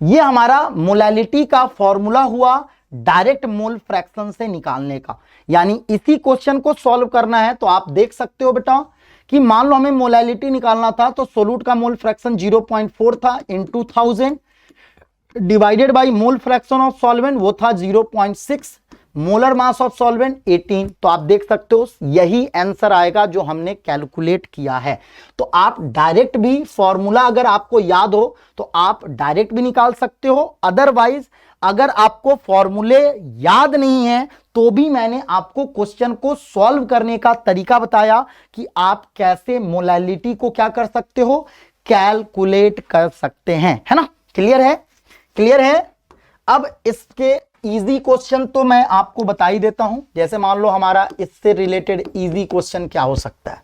ये हमारा मोलैलिटी का फॉर्मूला हुआ डायरेक्ट मोल फ्रैक्शन से निकालने का। यानी इसी क्वेश्चन को सॉल्व करना है तो आप देख सकते हो बेटा कि मान लो हमें मोलैलिटी निकालना था तो सोल्यूट का मोल फ्रैक्शन 0.4 था into 1000 divided by mole fraction of solvent वो था 0.6, मोलर मास ऑफ सॉल्वेंट 18। तो आप देख सकते हो यही आंसर आएगा जो हमने कैलकुलेट किया है। तो आप डायरेक्ट भी फॉर्मूला अगर आपको याद हो तो आप डायरेक्ट भी निकाल सकते हो, अदरवाइज अगर आपको फॉर्मूले याद नहीं है तो भी मैंने आपको क्वेश्चन को सॉल्व करने का तरीका बताया कि आप कैसे मोलैलिटी को क्या कर सकते हो, कैलकुलेट कर सकते हैं, है ना। क्लियर है, क्लियर है। अब इसके इजी क्वेश्चन तो मैं आपको बता ही देता हूं। जैसे मान लो हमारा इससे रिलेटेड इजी क्वेश्चन क्या हो सकता है,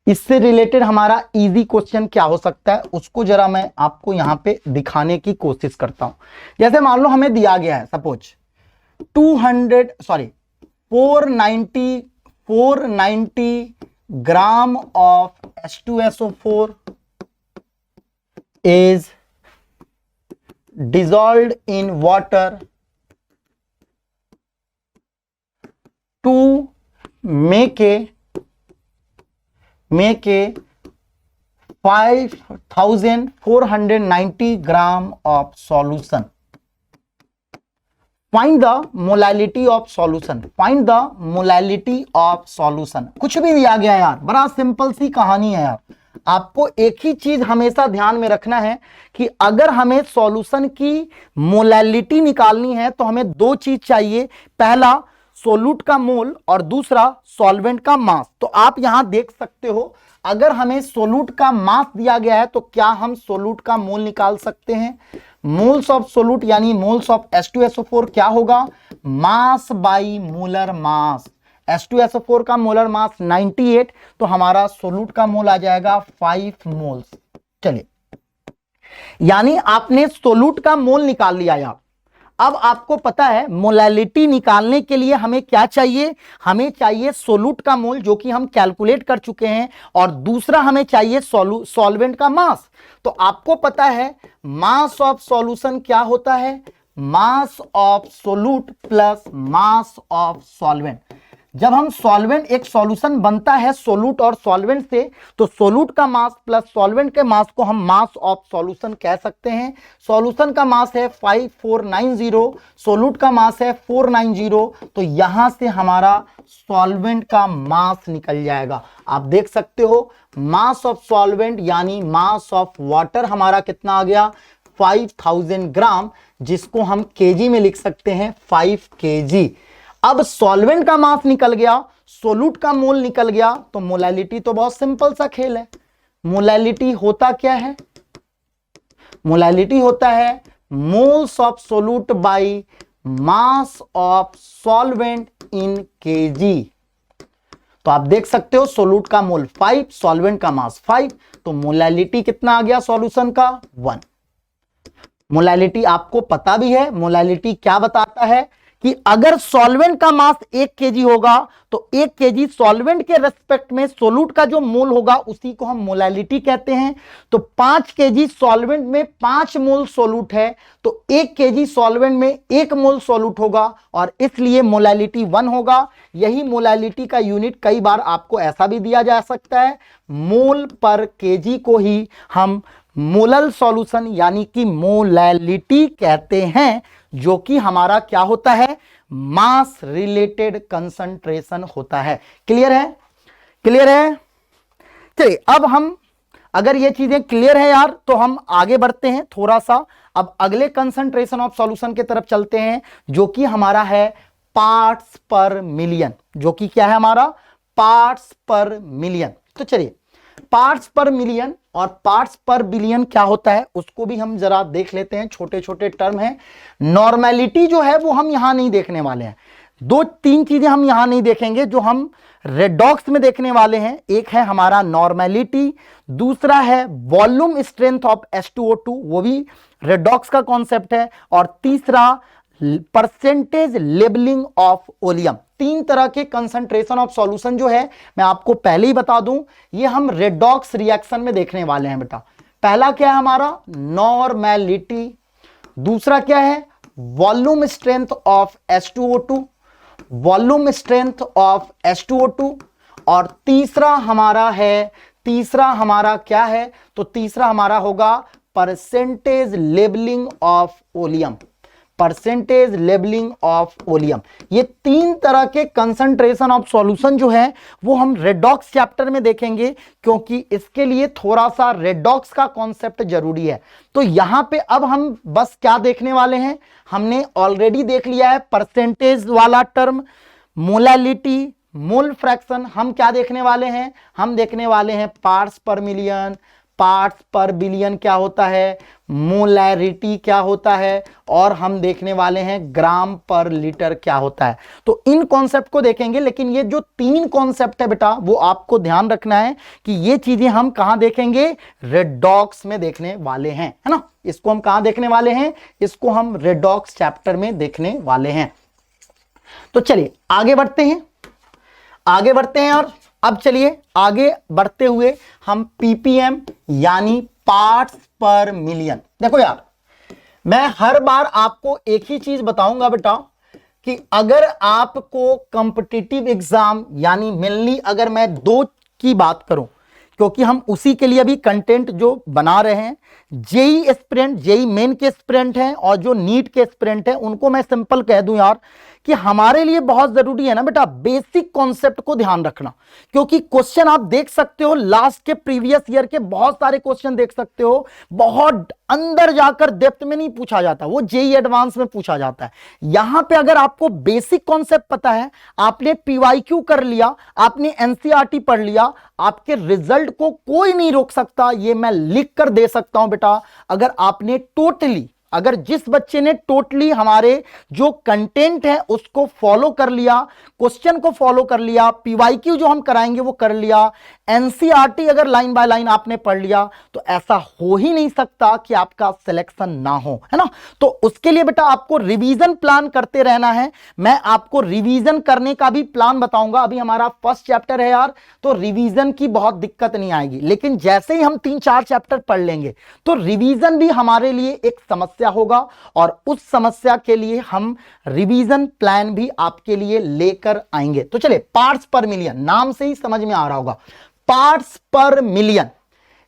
इससे रिलेटेड हमारा इजी क्वेश्चन क्या हो सकता है उसको जरा मैं आपको यहां पे दिखाने की कोशिश करता हूं। जैसे मान लो हमें दिया गया है suppose 490 gram of H2SO4 is dissolved in water to make a 5490 gram of solution. Find the molality of solution. Find the molality of solution. कुछ भी दिया गया यार, बड़ा सिंपल सी कहानी है यार। आपको एक ही चीज हमेशा ध्यान में रखना है कि अगर हमें सॉल्यूशन की मोलैलिटी निकालनी है तो हमें दो चीज चाहिए, पहला सोल्यूट का मोल और दूसरा सॉल्वेंट का मास। तो आप यहां देख सकते हो अगर हमें सोल्यूट का मास दिया गया है तो क्या हम सोल्यूट का मोल निकाल सकते हैं। मोल्स ऑफ सोल्यूट यानी मोल्स ऑफ H2SO4 क्या होगा, mass by molar mass. H2SO4 का मोलर मास 98, तो हमारा सोल्यूट का मोल आ जाएगा 5 मोल्स। चलिए, यानी आपने सोल्यूट का मोल निकाल लिया यार। अब आपको पता है मोलैलिटी निकालने के लिए हमें क्या चाहिए, हमें चाहिए सोल्यूट का मोल जो कि हम कैलकुलेट कर चुके हैं, और दूसरा हमें चाहिए सॉल्वेंट का मास। तो आपको पता है मास ऑफ सॉल्यूशन क्या होता है, mass of solute plus mass of solvent. जब हम सॉल्वेंट, एक सॉल्यूशन बनता है सोल्यूट और सॉल्वेंट से, तो सोल्यूट का मास प्लस सॉल्वेंट के मास को हम मास ऑफ सॉल्यूशन कह सकते हैं। सॉल्यूशन का मास है 5490, सोल्यूट का मास है 490, तो यहां से हमारा सॉल्वेंट का मास निकल जाएगा। आप देख सकते हो मास ऑफ सॉल्वेंट यानी मास ऑफ वाटर हमारा कितना आ गया, 5000 ग्राम, जिसको हम केजी में लिख सकते हैं 5 kg। अब सॉल्वेंट का मास निकल गया, सोल्यूट का मोल निकल गया, तो मोलैलिटी तो बहुत सिंपल सा खेल है। मोलैलिटी होता क्या है, मोलैलिटी होता है moles of solute by mass of solvent in KG. तो आप देख सकते हो सोल्यूट का मोल 5, सॉल्वेंट का मास 5, तो मोलैलिटी कितना आ गया सॉल्यूशन का 1। मोलैलिटी आपको पता भी है, मोलैलिटी क्या बताता है कि अगर सॉल्वेंट का मास 1 kg होगा तो 1 kg सॉल्वेंट के रेस्पेक्ट में सोल्यूट का जो मोल होगा उसी को हम मोलैलिटी कहते हैं। तो 5 kg सॉल्वेंट में 5 मोल सोल्यूट है, तो 1 kg सॉल्वेंट में 1 मोल सोल्यूट होगा, और इसलिए मोलैलिटी 1 होगा। यही मोलैलिटी का यूनिट कई बार आपको ऐसा भी दिया जा सकता है, मोल पर केजी को ही हम मोलल सॉल्यूशन यानी कि मोलैलिटी कहते हैं, जो कि हमारा क्या होता है, मास रिलेटेड कंसंट्रेशन होता है। क्लियर है, क्लियर है। चलिए, अब हम अगर ये चीजें क्लियर है यार तो हम आगे बढ़ते हैं थोड़ा सा। अब अगले कंसंट्रेशन ऑफ सॉल्यूशन की तरफ चलते हैं, जो कि हमारा है पार्ट्स पर मिलियन, जो कि क्या है हमारा पार्ट्स पर मिलियन। तो चलिए, पार्ट्स पर मिलियन और पार्ट्स पर बिलियन क्या होता है उसको भी हम जरा देख लेते हैं। छोटे छोटे टर्म हैं। नॉर्मेलिटी जो है वो हम यहां नहीं देखने वाले हैं। 2-3 चीजें हम यहां नहीं देखेंगे जो हम रेडॉक्स में देखने वाले हैं। एक है हमारा नॉर्मेलिटी, दूसरा है वॉल्यूम स्ट्रेंथ ऑफ H2O2, वो भी रेडॉक्स का कॉन्सेप्ट है, और तीसरा परसेंटेज लेबलिंग ऑफ ओलियम। 3 तरह के कंसंट्रेशन ऑफ सॉल्यूशन जो है मैं आपको पहले ही बता दूं, ये हम रेडॉक्स रिएक्शन में देखने वाले हैं बेटा। पहला क्या है हमारा, नॉर्मेलिटी। दूसरा क्या है, volume strength of H2O2, volume strength of H2O2। और तीसरा हमारा क्या है, तो तीसरा हमारा होगा percentage labelling of oleum, percentage labelling of oleum. ये तीन तरह के कंसंट्रेशन ऑफ सॉल्यूशन जो है वो हम रेडॉक्स चैप्टर में देखेंगे, क्योंकि इसके लिए थोड़ा सा रेडॉक्स का कॉन्सेप्ट जरूरी है। तो यहां पे अब हम बस क्या देखने वाले हैं, हमने ऑलरेडी देख लिया है परसेंटेज वाला टर्म, मोलैलिटी, मोल फ्रैक्शन। हम क्या देखने वाले हैं, हम देखने वाले हैं पार्ट्स पर मिलियन, पार्ट्स पर बिलियन क्या होता है, मोलैरिटी क्या होता है, और हम देखने वाले हैं ग्राम पर लीटर क्या होता है। तो इन कॉन्सेप्ट को देखेंगे, लेकिन ये जो तीन कॉन्सेप्ट है बेटा वो आपको ध्यान रखना है कि ये चीजें हम कहां देखेंगे, रेडॉक्स में देखने वाले हैं, है ना। इसको हम कहां देखने वाले हैं, इसको हम रेडॉक्स चैप्टर में देखने वाले हैं। तो चलिए आगे बढ़ते हैं, आगे बढ़ते हैं। और अब चलिए आगे बढ़ते हुए हम पीपीएम यानी पार्ट्स पर मिलियन। देखो यार, मैं हर बार आपको एक ही चीज बताऊंगा बेटा कि अगर आपको कॉम्पिटिटिव एग्जाम यानी मेनली अगर मैं दो की बात करूं, क्योंकि हम उसी के लिए अभी कंटेंट जो बना रहे हैं, जेई एस्पिरेंट, जेई मेन के एस्पिरेंट हैं और जो नीट के एस्पिरेंट हैं, उनको मैं सिंपल कह दूं यार कि हमारे लिए बहुत जरूरी है ना बेटा बेसिक कॉन्सेप्ट को ध्यान रखना। क्योंकि क्वेश्चन आप देख सकते हो लास्ट के प्रीवियस ईयर के बहुत सारे क्वेश्चन देख सकते हो, बहुत अंदर जाकर डेप्थ में नहीं पूछा जाता, वो जेई एडवांस में पूछा जाता है। यहां पे अगर आपको बेसिक कॉन्सेप्ट पता है, आपने पीवाईक्यू कर लिया, आपने एनसीईआरटी पढ़ लिया, आपके रिजल्ट को कोई नहीं रोक सकता, ये मैं लिख कर दे सकता हूं बेटा। अगर आपने टोटली, अगर जिस बच्चे ने टोटली हमारे जो कंटेंट है उसको फॉलो कर लिया, क्वेश्चन को फॉलो कर लिया, पीवाईक्यू जो हम कराएंगे वो कर लिया, एनसीईआरटी अगर लाइन बाय लाइन आपने पढ़ लिया, तो ऐसा हो ही नहीं सकता कि आपका सिलेक्शन ना हो, है ना। तो उसके लिए बेटा आपको रिवीजन प्लान करते रहना है। मैं आपको रिवीजन करने का भी प्लान बताऊंगा। अभी हमारा फर्स्ट चैप्टर है यार, तो रिवीजन की बहुत दिक्कत नहीं आएगी, लेकिन जैसे ही हम 3-4 चैप्टर पढ़ लेंगे तो रिवीजन भी हमारे लिए एक समस्या होगा, और उस समस्या के लिए हम रिवीजन प्लान भी आपके लिए लेकर आएंगे। तो चलिए, पार्ट्स पर मिलियन, नाम से ही समझ में आ रहा होगा, पार्ट्स पर मिलियन,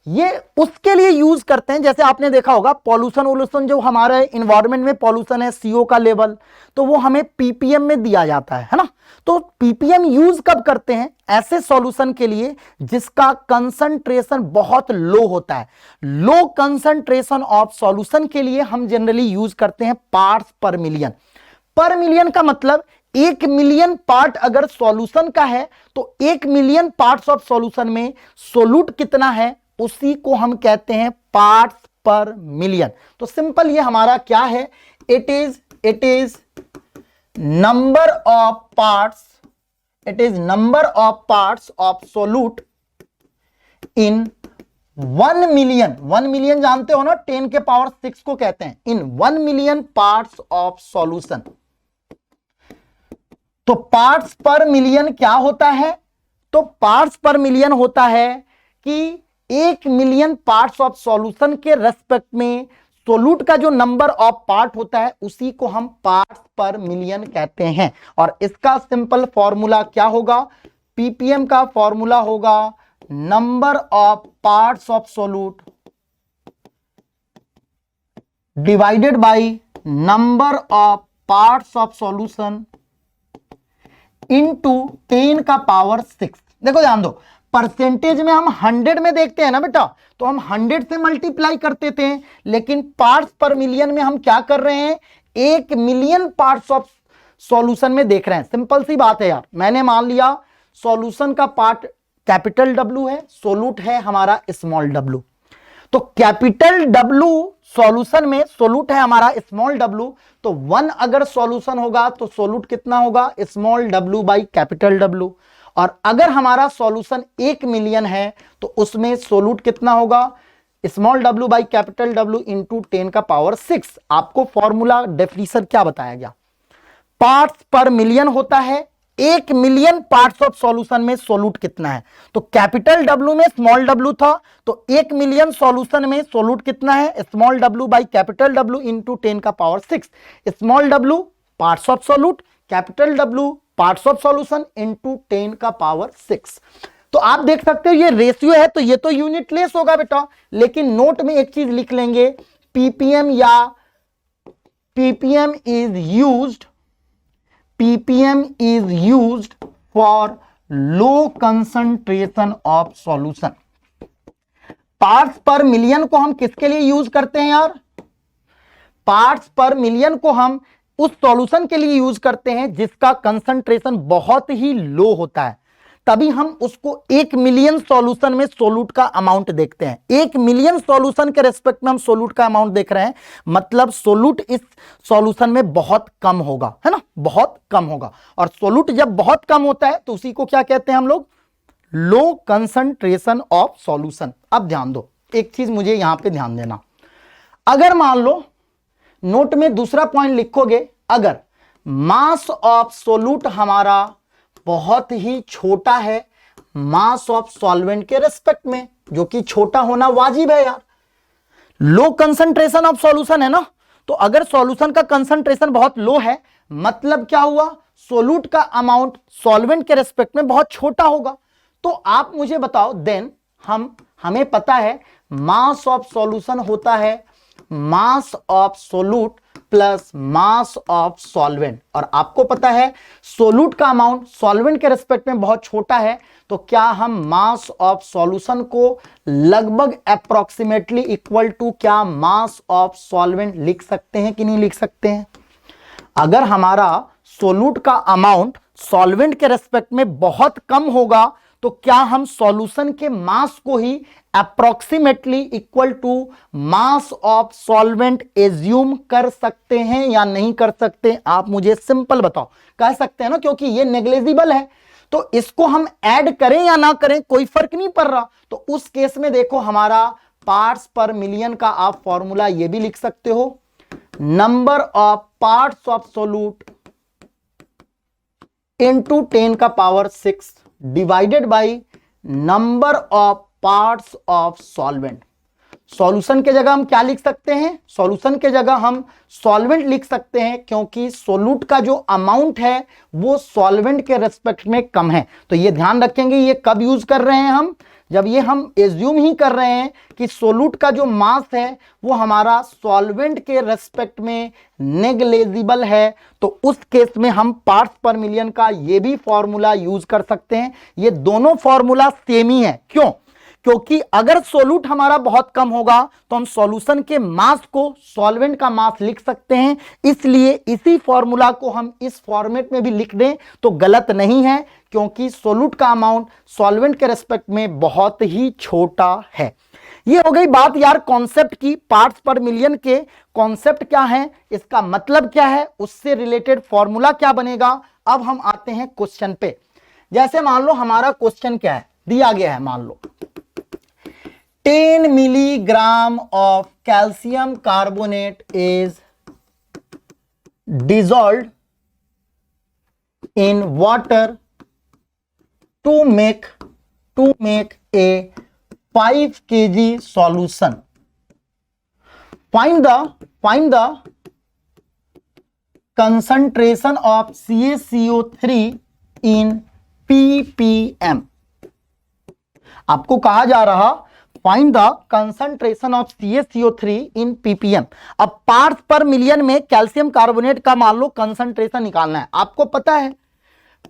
ये उसके लिए यूज करते हैं। जैसे आपने देखा होगा पॉल्यूशन वोल्यूशन, जो हमारे इन्वायरमेंट में पॉल्यूशन है, सीओ का लेवल, तो वो हमें पीपीएम में दिया जाता है ना। तो पीपीएम यूज कब करते हैं, ऐसे सॉल्यूशन के लिए जिसका कंसंट्रेशन बहुत लो होता है। लो कंसंट्रेशन ऑफ सॉल्यूशन के लिए हम जनरली यूज करते हैं पार्ट्स पर मिलियन। पर मिलियन का मतलब 1 मिलियन पार्ट अगर सॉल्यूशन का है, तो 1 मिलियन पार्ट्स ऑफ सॉल्यूशन में सोल्यूट कितना है, उसी को हम कहते हैं पार्ट्स पर मिलियन। तो सिंपल ये हमारा क्या है, it is number of parts, it is number of parts of solute in 1 million. 1 million जानते हो ना, 10 के पावर 6 को कहते हैं, इन 1 मिलियन पार्ट्स ऑफ सॉल्यूशन। तो पार्ट्स पर मिलियन क्या होता है, तो पार्ट्स पर मिलियन होता है कि 1 मिलियन पार्ट्स ऑफ सॉल्यूशन के रेस्पेक्ट में सोल्यूट का जो नंबर ऑफ पार्ट होता है उसी को हम पार्ट्स पर मिलियन कहते हैं। और इसका सिंपल फॉर्मूला क्या होगा, पीपीएम का फॉर्मूला होगा number of parts of solute divided by number of parts of solution into 10 का पावर 6। देखो ध्यान दो, परसेंटेज में हम 100 में देखते हैं ना बेटा, तो हम 100 से मल्टीप्लाई करते थे, लेकिन पार्ट्स पर मिलियन में हम क्या कर रहे हैं, 1 मिलियन पार्ट्स ऑफ सॉल्यूशन में देख रहे हैं। सिंपल सी बात है यार, मैंने मान लिया सॉल्यूशन का पार्ट कैपिटल W है, सोल्यूट है हमारा स्मॉल w, तो कैपिटल W सॉल्यूशन में, सोल्यूट है हमारा स्मॉल w, तो 1 अगर सॉल्यूशन होगा तो सोल्यूट कितना होगा, small w by capital W। और अगर हमारा सॉल्यूशन 1 मिलियन है तो उसमें सोल्यूट कितना होगा, small w by capital W into 10 का पावर 6। आपको फॉर्मूला डेफिनेशन क्या बताया गया, पार्ट्स पर मिलियन होता है 1 मिलियन पार्ट्स ऑफ सॉल्यूशन में सोल्यूट कितना है। तो कैपिटल डब्ल्यू में स्मॉल डब्ल्यू था, तो 1 मिलियन सॉल्यूशन में सोल्यूट कितना है, small W by capital W into 10 का power 6। Small W parts of solute, capital W parts of solution into 10 का पावर 6। तो आप देख सकते हो ये रेशियो है, तो ये तो यूनिट लेस होगा बेटा, लेकिन नोट में एक चीज लिख लेंगे, पीपीएम या ppm is used for low concentration of solution। Parts पर मिलियन को हम किसके लिए यूज करते हैं यार, पार्ट्स पर मिलियन को हम उस सॉल्यूशन के लिए यूज करते हैं जिसका कंसंट्रेशन बहुत ही लो होता है, तभी हम उसको 1 मिलियन सॉल्यूशन में सोल्यूट का अमाउंट देखते हैं। 1 मिलियन सॉल्यूशन के रेस्पेक्ट में हम सोल्यूट का अमाउंट देख रहे हैं, मतलब सोल्यूट इस सॉल्यूशन में बहुत कम होगा, है ना, बहुत कम होगा। और सोल्यूट जब बहुत कम होता है तो उसी को क्या कहते हैं हम लोग, लो कंसंट्रेशन ऑफ सॉल्यूशन। अब ध्यान दो, एक चीज मुझे यहां पे ध्यान देना, अगर मान लो नोट में दूसरा पॉइंट लिखोगे, अगर मास ऑफ सोल्यूट हमारा बहुत ही छोटा है मास ऑफ सॉल्वेंट के रेस्पेक्ट में, जो कि छोटा होना वाजिब है यार, लो कंसंट्रेशन ऑफ सॉल्यूशन है ना, तो अगर सॉल्यूशन का कंसंट्रेशन बहुत लो है, मतलब क्या हुआ, सोल्यूट का अमाउंट सॉल्वेंट के रेस्पेक्ट में बहुत छोटा होगा। तो आप मुझे बताओ, देन हमें पता है मास ऑफ सॉल्यूशन होता है mass of solute plus mass of solvent, और आपको पता है सोल्यूट का अमाउंट सॉल्वेंट के रेस्पेक्ट में बहुत छोटा है, तो क्या हम मास ऑफ सॉल्यूशन को लगभग अप्रोक्सीमेटली इक्वल टू क्या मास ऑफ सॉल्वेंट लिख सकते हैं कि नहीं लिख सकते हैं। अगर हमारा सोल्यूट का अमाउंट सॉल्वेंट के रेस्पेक्ट में बहुत कम होगा, तो क्या हम सॉल्यूशन के मास को ही approximately equal to mass of solvent assume कर सकते हैं या नहीं कर सकते, आप मुझे सिंपल बताओ। कह सकते हैं ना, क्योंकि ये नेग्लिजिबल है, तो इसको हम ऐड करें या ना करें कोई फर्क नहीं पड़ रहा। तो उस केस में देखो, हमारा पार्ट्स पर मिलियन का आप फॉर्मूला ये भी लिख सकते हो, number of parts of solute into 10 का power 6 divided by number of parts of solvent. Solution के जगह हम क्या लिख सकते हैं, सॉल्यूशन के जगह हम सॉल्वेंट लिख सकते हैं, क्योंकि सोल्यूट का जो अमाउंट है वो सॉल्वेंट के रेस्पेक्ट में कम है। तो ये ध्यान रखेंगे, ये कब यूज कर रहे हैं हम, जब ये हम एज्यूम ही कर रहे हैं कि सोल्यूट का जो मास है वो हमारा सॉल्वेंट के रेस्पेक्ट में नेग्लिजिबल है, तो उस केस में हम पार्ट्स पर मिलियन का ये भी फॉर्मूला यूज कर सकते हैं। ये दोनों फॉर्मूला सेम ही है, क्यों, क्योंकि अगर सोल्यूट हमारा बहुत कम होगा तो हम सॉल्यूशन के मास को सॉल्वेंट का मास लिख सकते हैं, इसलिए इसी फॉर्मूला को हम इस फॉर्मेट में भी लिख दें तो गलत नहीं है, क्योंकि सोल्यूट का अमाउंट सॉल्वेंट के रेस्पेक्ट में बहुत ही छोटा है। ये हो गई बात यार कॉन्सेप्ट की, पार्ट्स पर मिलियन के कॉन्सेप्ट क्या है, इसका मतलब क्या है, उससे रिलेटेड फॉर्मूला क्या बनेगा। अब हम आते हैं क्वेश्चन पे। जैसे मान लो हमारा क्वेश्चन क्या है, दिया गया है, मान लो 10 milligram of calcium carbonate is dissolved in water to make a 5 kg solution. Find the concentration of CaCO3 in ppm. आपको कहा जा रहा find the concentration of CaCO3 in ppm। अब पार्ट्स पर मिलियन में कैल्शियम कार्बोनेट का मान low concentration निकालना है। आपको पता है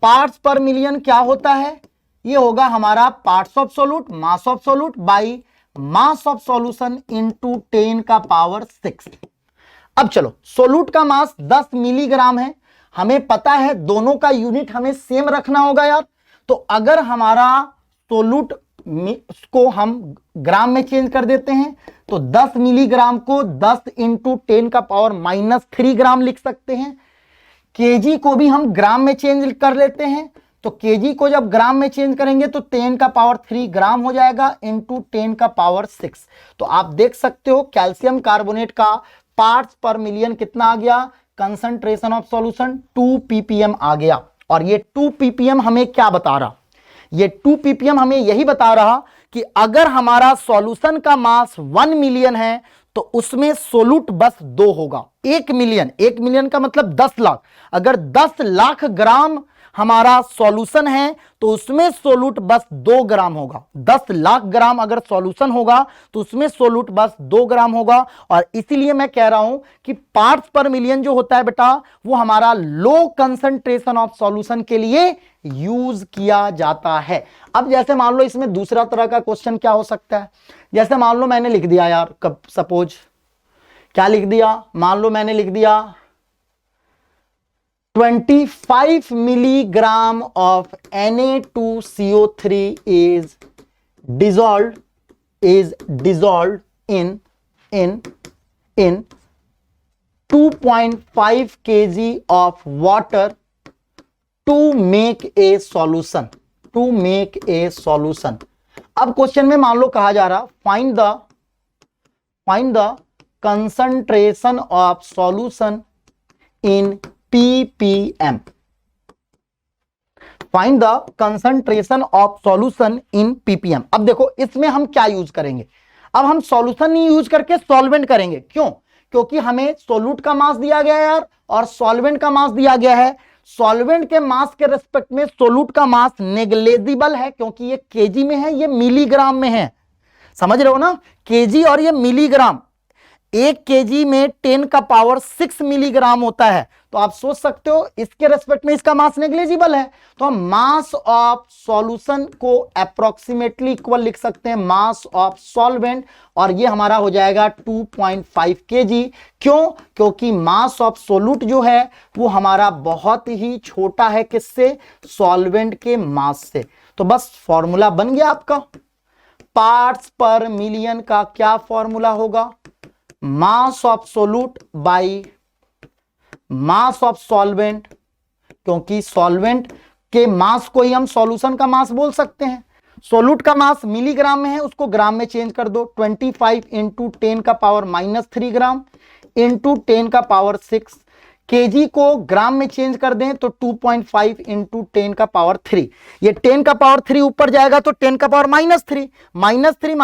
पार्ट्स पर मिलियन क्या होता है, ये होगा हमारा parts of solute mass of solute by mass of solution into 10 का पावर 6। अब चलो, सोल्यूट का मास 10 मिलीग्राम है, हमें पता है दोनों का यूनिट हमें सेम रखना होगा यार। तो अगर हमारा सोल्यूट को हम ग्राम में चेंज कर देते हैं, तो 10 मिलीग्राम को 10 इंटू 10 का पावर -3 ग्राम लिख सकते हैं। केजी को भी हम ग्राम में चेंज कर लेते हैं, तो केजी को जब ग्राम में चेंज करेंगे तो 10 का पावर 3 ग्राम हो जाएगा इंटू 10 का पावर 6। तो आप देख सकते हो कैल्शियम कार्बोनेट का पार्ट्स पर मिलियन कितना आ गया, कंसंट्रेशन ऑफ सॉल्यूशन 2 ppm आ गया। और ये 2 ppm हमें क्या बता रहा, ये 2 ppm हमें यही बता रहा कि अगर हमारा सॉल्यूशन का मास 1 मिलियन है तो उसमें सोलूट बस 2 होगा। 1 मिलियन, 1 मिलियन का मतलब 10 लाख, अगर 10 लाख ग्राम हमारा सॉल्यूशन है तो उसमें सोलूट बस 2 ग्राम होगा। 10 लाख ग्राम अगर सॉल्यूशन होगा तो उसमें सोलूट बस 2 ग्राम होगा। और इसीलिए मैं कह रहा हूं कि पार्ट्स पर मिलियन जो होता है बेटा वो हमारा लो कंसंट्रेशन ऑफ सॉल्यूशन के लिए यूज किया जाता है। अब जैसे मान लो इसमें दूसरा तरह का क्वेश्चन क्या हो सकता है, जैसे मान लो मैंने लिख दिया यार, कब सपोज क्या लिख दिया, मान लो मैंने लिख दिया 25 milligram of Na2CO3 is dissolved in 2.5 kg of water to make a solution, to make a solution। अब क्वेश्चन में मान लो कहा जा रहा find the concentration of solution in ppm, find the concentration of solution in ppm। अब देखो इसमें हम क्या यूज करेंगे, अब हम सॉल्यूशन नहीं यूज करके सॉल्वेंट करेंगे। क्यों? क्योंकि हमें सोलूट का मास दिया गया है यार और सॉल्वेंट का मास दिया गया है। सॉल्वेंट के मास के रिस्पेक्ट में सोलूट का मास नेग्लेजिबल है क्योंकि ये केजी में है, ये मिलीग्राम में है, समझ रहे हो ना, केजी और ये मिलीग्राम। 1 केजी में 10 का पावर 6 मिलीग्राम होता है, तो आप सोच सकते हो इसके रेस्पेक्ट में इसका मास नेग्लिजिबल है, तो हम मास ऑफ सॉल्यूशन को अप्रोक्सीमेटली इक्वल लिख सकते हैं मास ऑफ सॉल्वेंट, और ये हमारा हो जाएगा 2.5 केजी। क्यों? क्योंकि मास ऑफ सोलूट जो है वो हमारा बहुत ही छोटा है, किससे? सॉल्वेंट के मास से। तो बस फॉर्मूला बन गया आपका, पार्ट्स पर मिलियन का क्या फॉर्मूला होगा, mass of सोलूट by mass of solvent, क्योंकि सॉल्वेंट के मास को ही हम सॉल्यूशन का मास बोल सकते हैं। सोलूट का मास मिलीग्राम में है, उसको ग्राम में चेंज कर दो, 25 इंटू 10 का पावर -3 ग्राम इंटू 10 का पावर 6, केजी को ग्राम में चेंज कर दें तो 2.5 इंटू 10 का पावर 3, ये 10 का पावर 3 ऊपर जाएगा तो 10 का पावर -3, -3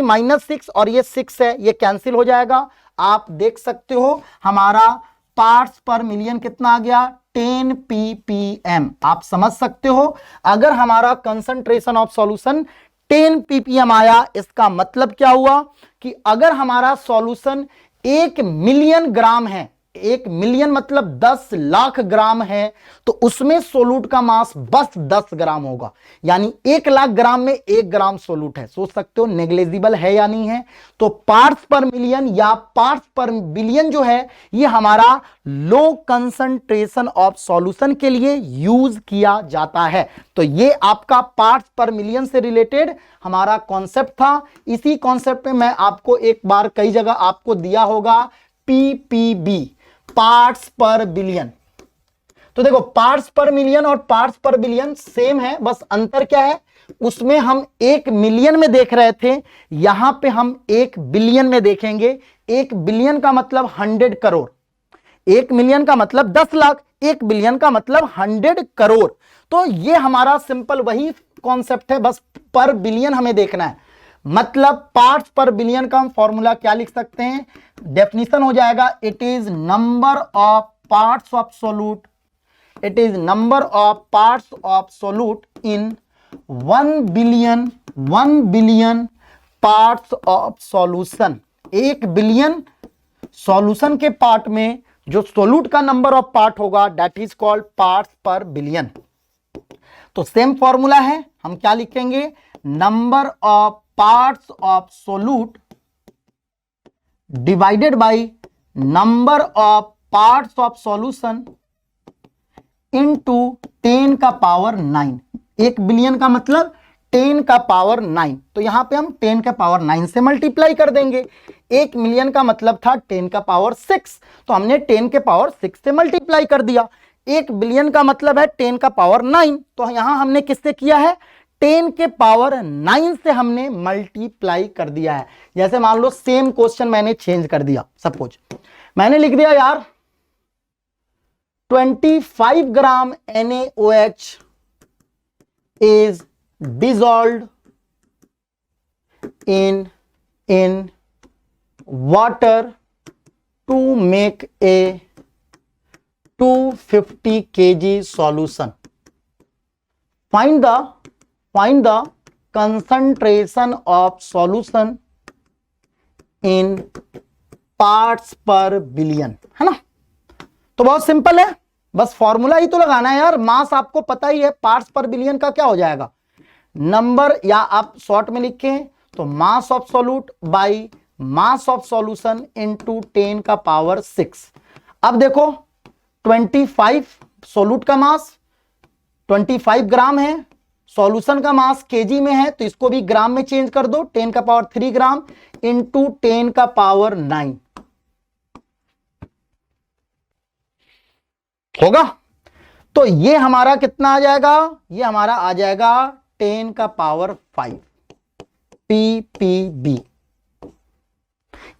-6 और ये 6 है, ये कैंसिल हो जाएगा। आप देख सकते हो हमारा पार्ट्स पर मिलियन कितना आ गया, 10 ppm। आप समझ सकते हो अगर हमारा कंसंट्रेशन ऑफ सॉल्यूशन 10 ppm आया, इसका मतलब क्या हुआ कि अगर हमारा सॉल्यूशन 1 मिलियन ग्राम है, 1 मिलियन मतलब 10 लाख ग्राम है, तो उसमें सोलूट का मास बस 10 ग्राम होगा, यानी 1 लाख ग्राम में 1 ग्राम सोलूट है। सोच सकते हो नेग्लिजिबल है या नहीं है। तो पार्ट्स पर मिलियन या पार्ट्स पर बिलियन जो है ये हमारा लो कंसंट्रेशन ऑफ सॉल्यूशन के लिए यूज किया जाता है। तो ये आपका पार्ट्स पर मिलियन से रिलेटेड हमारा कॉन्सेप्ट था। इसी कॉन्सेप्ट में मैं आपको एक बार कई जगह आपको दिया होगा PPB, पार्ट्स पर बिलियन। तो देखो पार्ट्स पर मिलियन और पार्ट्स पर बिलियन सेम है, बस अंतर क्या है, उसमें हम 1 मिलियन में देख रहे थे, यहां पे हम 1 बिलियन में देखेंगे। 1 बिलियन का मतलब 100 करोड़, 1 मिलियन का मतलब 10 लाख, 1 बिलियन का मतलब 100 करोड़। तो ये हमारा सिंपल वही कॉन्सेप्ट है, बस पर बिलियन हमें देखना है। मतलब पार्ट्स पर बिलियन का हम फॉर्मूला क्या लिख सकते हैं, डेफिनेशन हो जाएगा, it is number of parts of सोलूट, it is number of parts of सोलूट in 1 billion parts of solution. 1 billion solution के पार्ट में जो सोलूट का नंबर ऑफ पार्ट होगा दैट इज कॉल्ड पार्ट्स पर बिलियन। तो सेम फॉर्मूला है, हम क्या लिखेंगे, number of parts of सोलूट divided by number of parts of solution into 10 का पावर 9। 1 बिलियन का मतलब 10 का पावर 9, तो यहां पे हम 10 का पावर 9 से मल्टीप्लाई कर देंगे। 1 मिलियन का मतलब था 10 का पावर 6, तो हमने 10 के पावर 6 से मल्टीप्लाई कर दिया। 1 बिलियन का मतलब है 10 का पावर 9, तो यहां हमने किससे किया है, 10 के पावर 9 से हमने मल्टीप्लाई कर दिया है। जैसे मान लो सेम क्वेश्चन मैंने चेंज कर दिया, सपोज मैंने लिख दिया यार 25 ग्राम NaOH is dissolved in water to make a 250 kg solution. Find the concentration of solution in parts per billion, है ना। तो बहुत सिंपल है, बस फॉर्मूला ही तो लगाना है यार। मास आपको पता ही है, पार्ट्स पर बिलियन का क्या हो जाएगा नंबर, या आप शॉर्ट में लिखें तो mass of solute by mass of solution into 10 का पावर 6। अब देखो 25 सॉल्यूट का मास 25 ग्राम है, सॉल्यूशन का मास केजी में है, तो इसको भी ग्राम में चेंज कर दो, 10 का पावर 3 ग्राम इंटू 10 का पावर 9 होगा। तो ये हमारा कितना आ जाएगा, ये हमारा आ जाएगा 10 का पावर 5 ppb।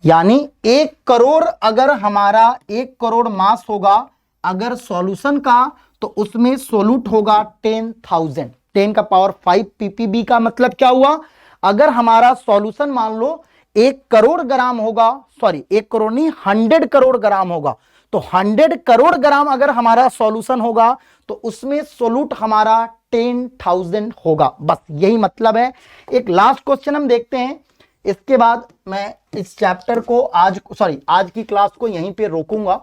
यानी 1 करोड़, अगर हमारा 1 करोड़ मास होगा अगर सॉल्यूशन का, तो उसमें सोल्यूट होगा 10,000। 10 का पावर 5 ppb का मतलब क्या हुआ, अगर हमारा सॉल्यूशन मान लो 1 करोड़ ग्राम होगा, सॉरी 1 करोड़ नहीं 100 करोड़ ग्राम होगा, तो 100 करोड़ ग्राम अगर हमारा सॉल्यूशन होगा तो उसमें सोल्यूट हमारा 10,000 होगा। बस यही मतलब है। एक लास्ट क्वेश्चन हम देखते हैं, इसके बाद मैं इस चैप्टर को आज की क्लास को यहीं पे रोकूंगा।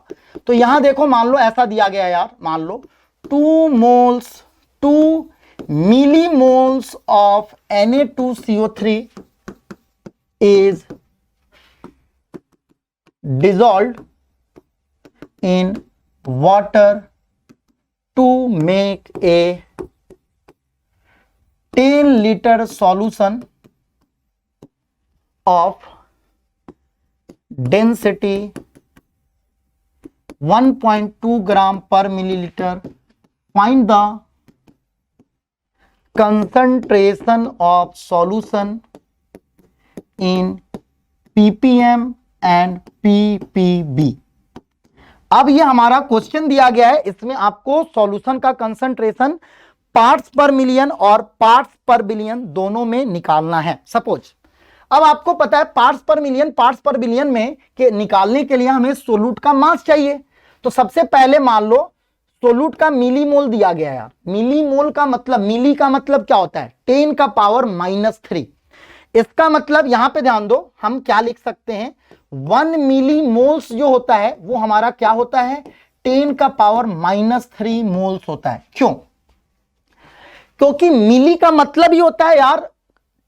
तो यहां देखो, मान लो ऐसा दिया गया यार, मान लो 2 millimoles of Na2CO3 is dissolved in water to make a 10-liter solution of density 1.2 gram per milliliter. Find the concentration of solution in ppm and ppb। अब ये हमारा क्वेश्चन दिया गया है, इसमें आपको सॉल्यूशन का कंसंट्रेशन पार्ट्स पर मिलियन और पार्ट्स पर बिलियन दोनों में निकालना है। सपोज अब आपको पता है पार्ट्स पर मिलियन पार्ट्स पर बिलियन में के निकालने के लिए हमें सोल्यूट का मास चाहिए। तो सबसे पहले मान लो सोल्यूट का मिलीमोल दिया गया है। मिलीमोल का मतलब, मिली का मतलब क्या होता है 10 का पावर -3। इसका मतलब यहां पे ध्यान दो, हम क्या लिख सकते हैं 1 मिलीमोल्स जो होता है वो हमारा क्या होता है 10 का पावर -3 मोल्स होता है। क्यों? क्योंकि मिली का मतलब ही होता है यार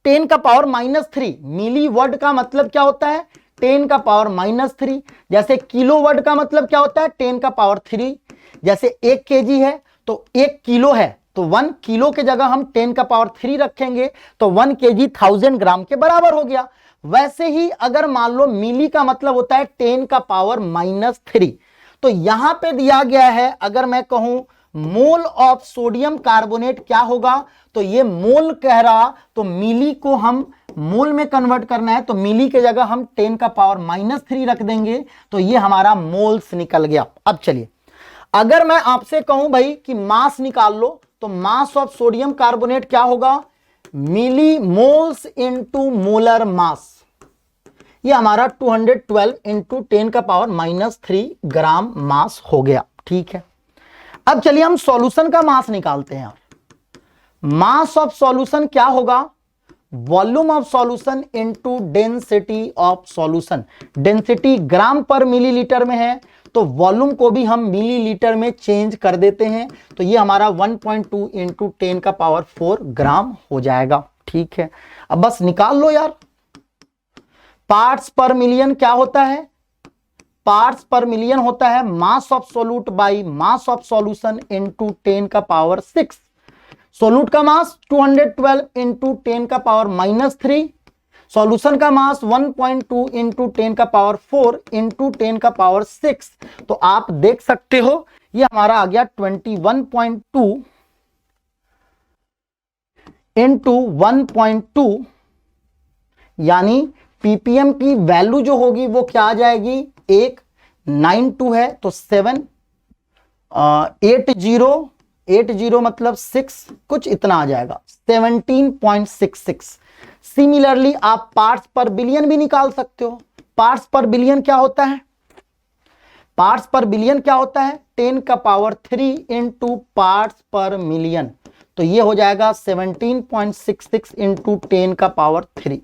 10 का पावर -3। मिली वर्ड का मतलब क्या होता है 10 का पावर -3। जैसे किलो वर्ड का मतलब क्या होता है 10 का पावर 3। जैसे 1 केजी है तो 1 किलो है, तो 1 किलो के जगह हम 10 का पावर 3 रखेंगे तो 1 केजी 1000 ग्राम के बराबर हो गया। वैसे ही अगर मान लो मिली का मतलब होता है 10 का पावर -3, तो यहां पे दिया गया है अगर मैं कहूं मोल ऑफ सोडियम कार्बोनेट क्या होगा, तो ये मोल कह रहा, तो मिली को हम मोल में कन्वर्ट करना है, तो मिली के जगह हम 10 का पावर -3 रख देंगे, तो ये हमारा मोल्स निकल गया। अब चलिए, अगर मैं आपसे कहूं भाई कि मास निकाल लो, तो मास ऑफ सोडियम कार्बोनेट क्या होगा मिली मोल्स इंटू मोलर मास। ये हमारा 212 इंटू 10 का पावर -3 ग्राम मास हो गया। ठीक है, अब चलिए हम सॉल्यूशन का मास निकालते हैं। मास ऑफ सॉल्यूशन क्या होगा volume of solution into density of solution. Density gram per millilitre में है, तो वॉल्यूम को भी हम मिलीलीटर में चेंज कर देते हैं, तो ये हमारा 1.2 इंटू 10 का पावर 4 ग्राम हो जाएगा। ठीक है, अब बस निकाल लो यार। पार्ट्स पर मिलियन क्या होता है, पार्ट्स पर मिलियन होता है mass of solute by mass of solution into 10 का पावर 6। सोल्यूट का मास 212 इंटू 10 का पावर -3, सॉल्यूशन का मास 1.2 इंटू 10 का पावर 4 इंटू 10 का पावर 6। तो आप देख सकते हो ये हमारा आ गया 21.2 इंटू 1.2, यानी पीपीएम की वैल्यू जो होगी वो क्या आ जाएगी 192 है तो 7 80 मतलब 6 कुछ इतना आ जाएगा 17.66। सिमिलरली आप पार्ट्स पर बिलियन भी निकाल सकते हो। पार्ट्स पर बिलियन क्या होता है? पार्ट्स पर बिलियन क्या होता है? 10 का पावर 3 इंटू पार्ट्स पर मिलियन। तो ये हो जाएगा 17.66 इंटू 10 का पावर 3।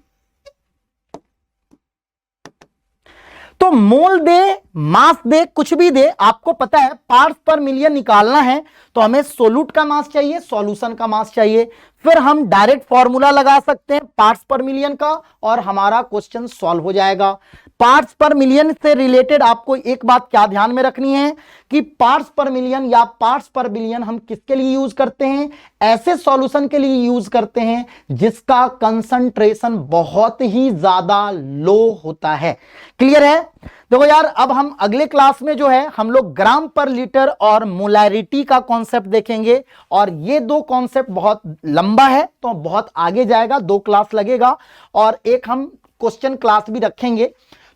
तो मोल दे, मास दे, कुछ भी दे, आपको पता है पार्ट्स पर मिलियन निकालना है तो हमें सोल्यूट का मास चाहिए, सॉल्यूशन का मास चाहिए। फिर हम डायरेक्ट फॉर्मूला लगा सकते हैं पार्ट्स पर मिलियन का और हमारा क्वेश्चन सॉल्व हो जाएगा। पार्ट्स पर मिलियन से रिलेटेड आपको एक बात क्या ध्यान में रखनी है कि पार्ट्स पर मिलियन या पार्ट्स पर बिलियन हम किसके लिए यूज करते हैं? ऐसे सॉल्यूशन के लिए यूज करते हैं जिसका कंसंट्रेशन बहुत ही ज्यादा लो होता है। क्लियर है? देखो यार, अब हम अगले क्लास में जो है हम लोग ग्राम पर लीटर और मोलैरिटी का कॉन्सेप्ट देखेंगे और ये दो कॉन्सेप्ट बहुत लंबा है तो बहुत आगे जाएगा, 2 क्लास लगेगा और एक हम क्वेश्चन क्लास भी रखेंगे।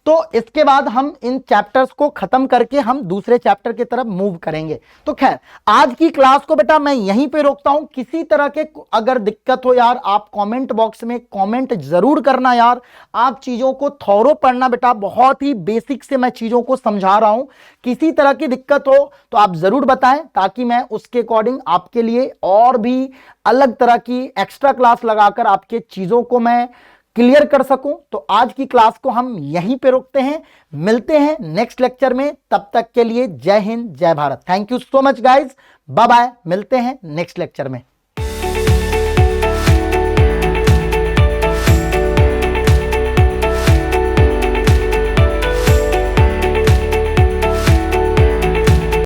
तो इसके बाद हम इन चैप्टर्स को खत्म करके हम दूसरे चैप्टर की तरफ मूव करेंगे। तो खैर आज की क्लास को बेटा मैं यहीं पे रोकता हूं। किसी तरह के अगर दिक्कत हो यार, आप कमेंट बॉक्स में कमेंट जरूर करना यार। आप चीजों को थॉरो पढ़ना बेटा, बहुत ही बेसिक से मैं चीजों को समझा रहा हूं। किसी तरह की दिक्कत हो तो आप जरूर बताएं ताकि मैं उसके अकॉर्डिंग आपके लिए और भी अलग तरह की एक्स्ट्रा क्लास लगाकर आपके चीजों को मैं क्लियर कर सकूं। तो आज की क्लास को हम यहीं पे रोकते हैं, मिलते हैं नेक्स्ट लेक्चर में। तब तक के लिए जय हिंद, जय Bharat. Thank you so much guys, bye bye, मिलते हैं नेक्स्ट लेक्चर में।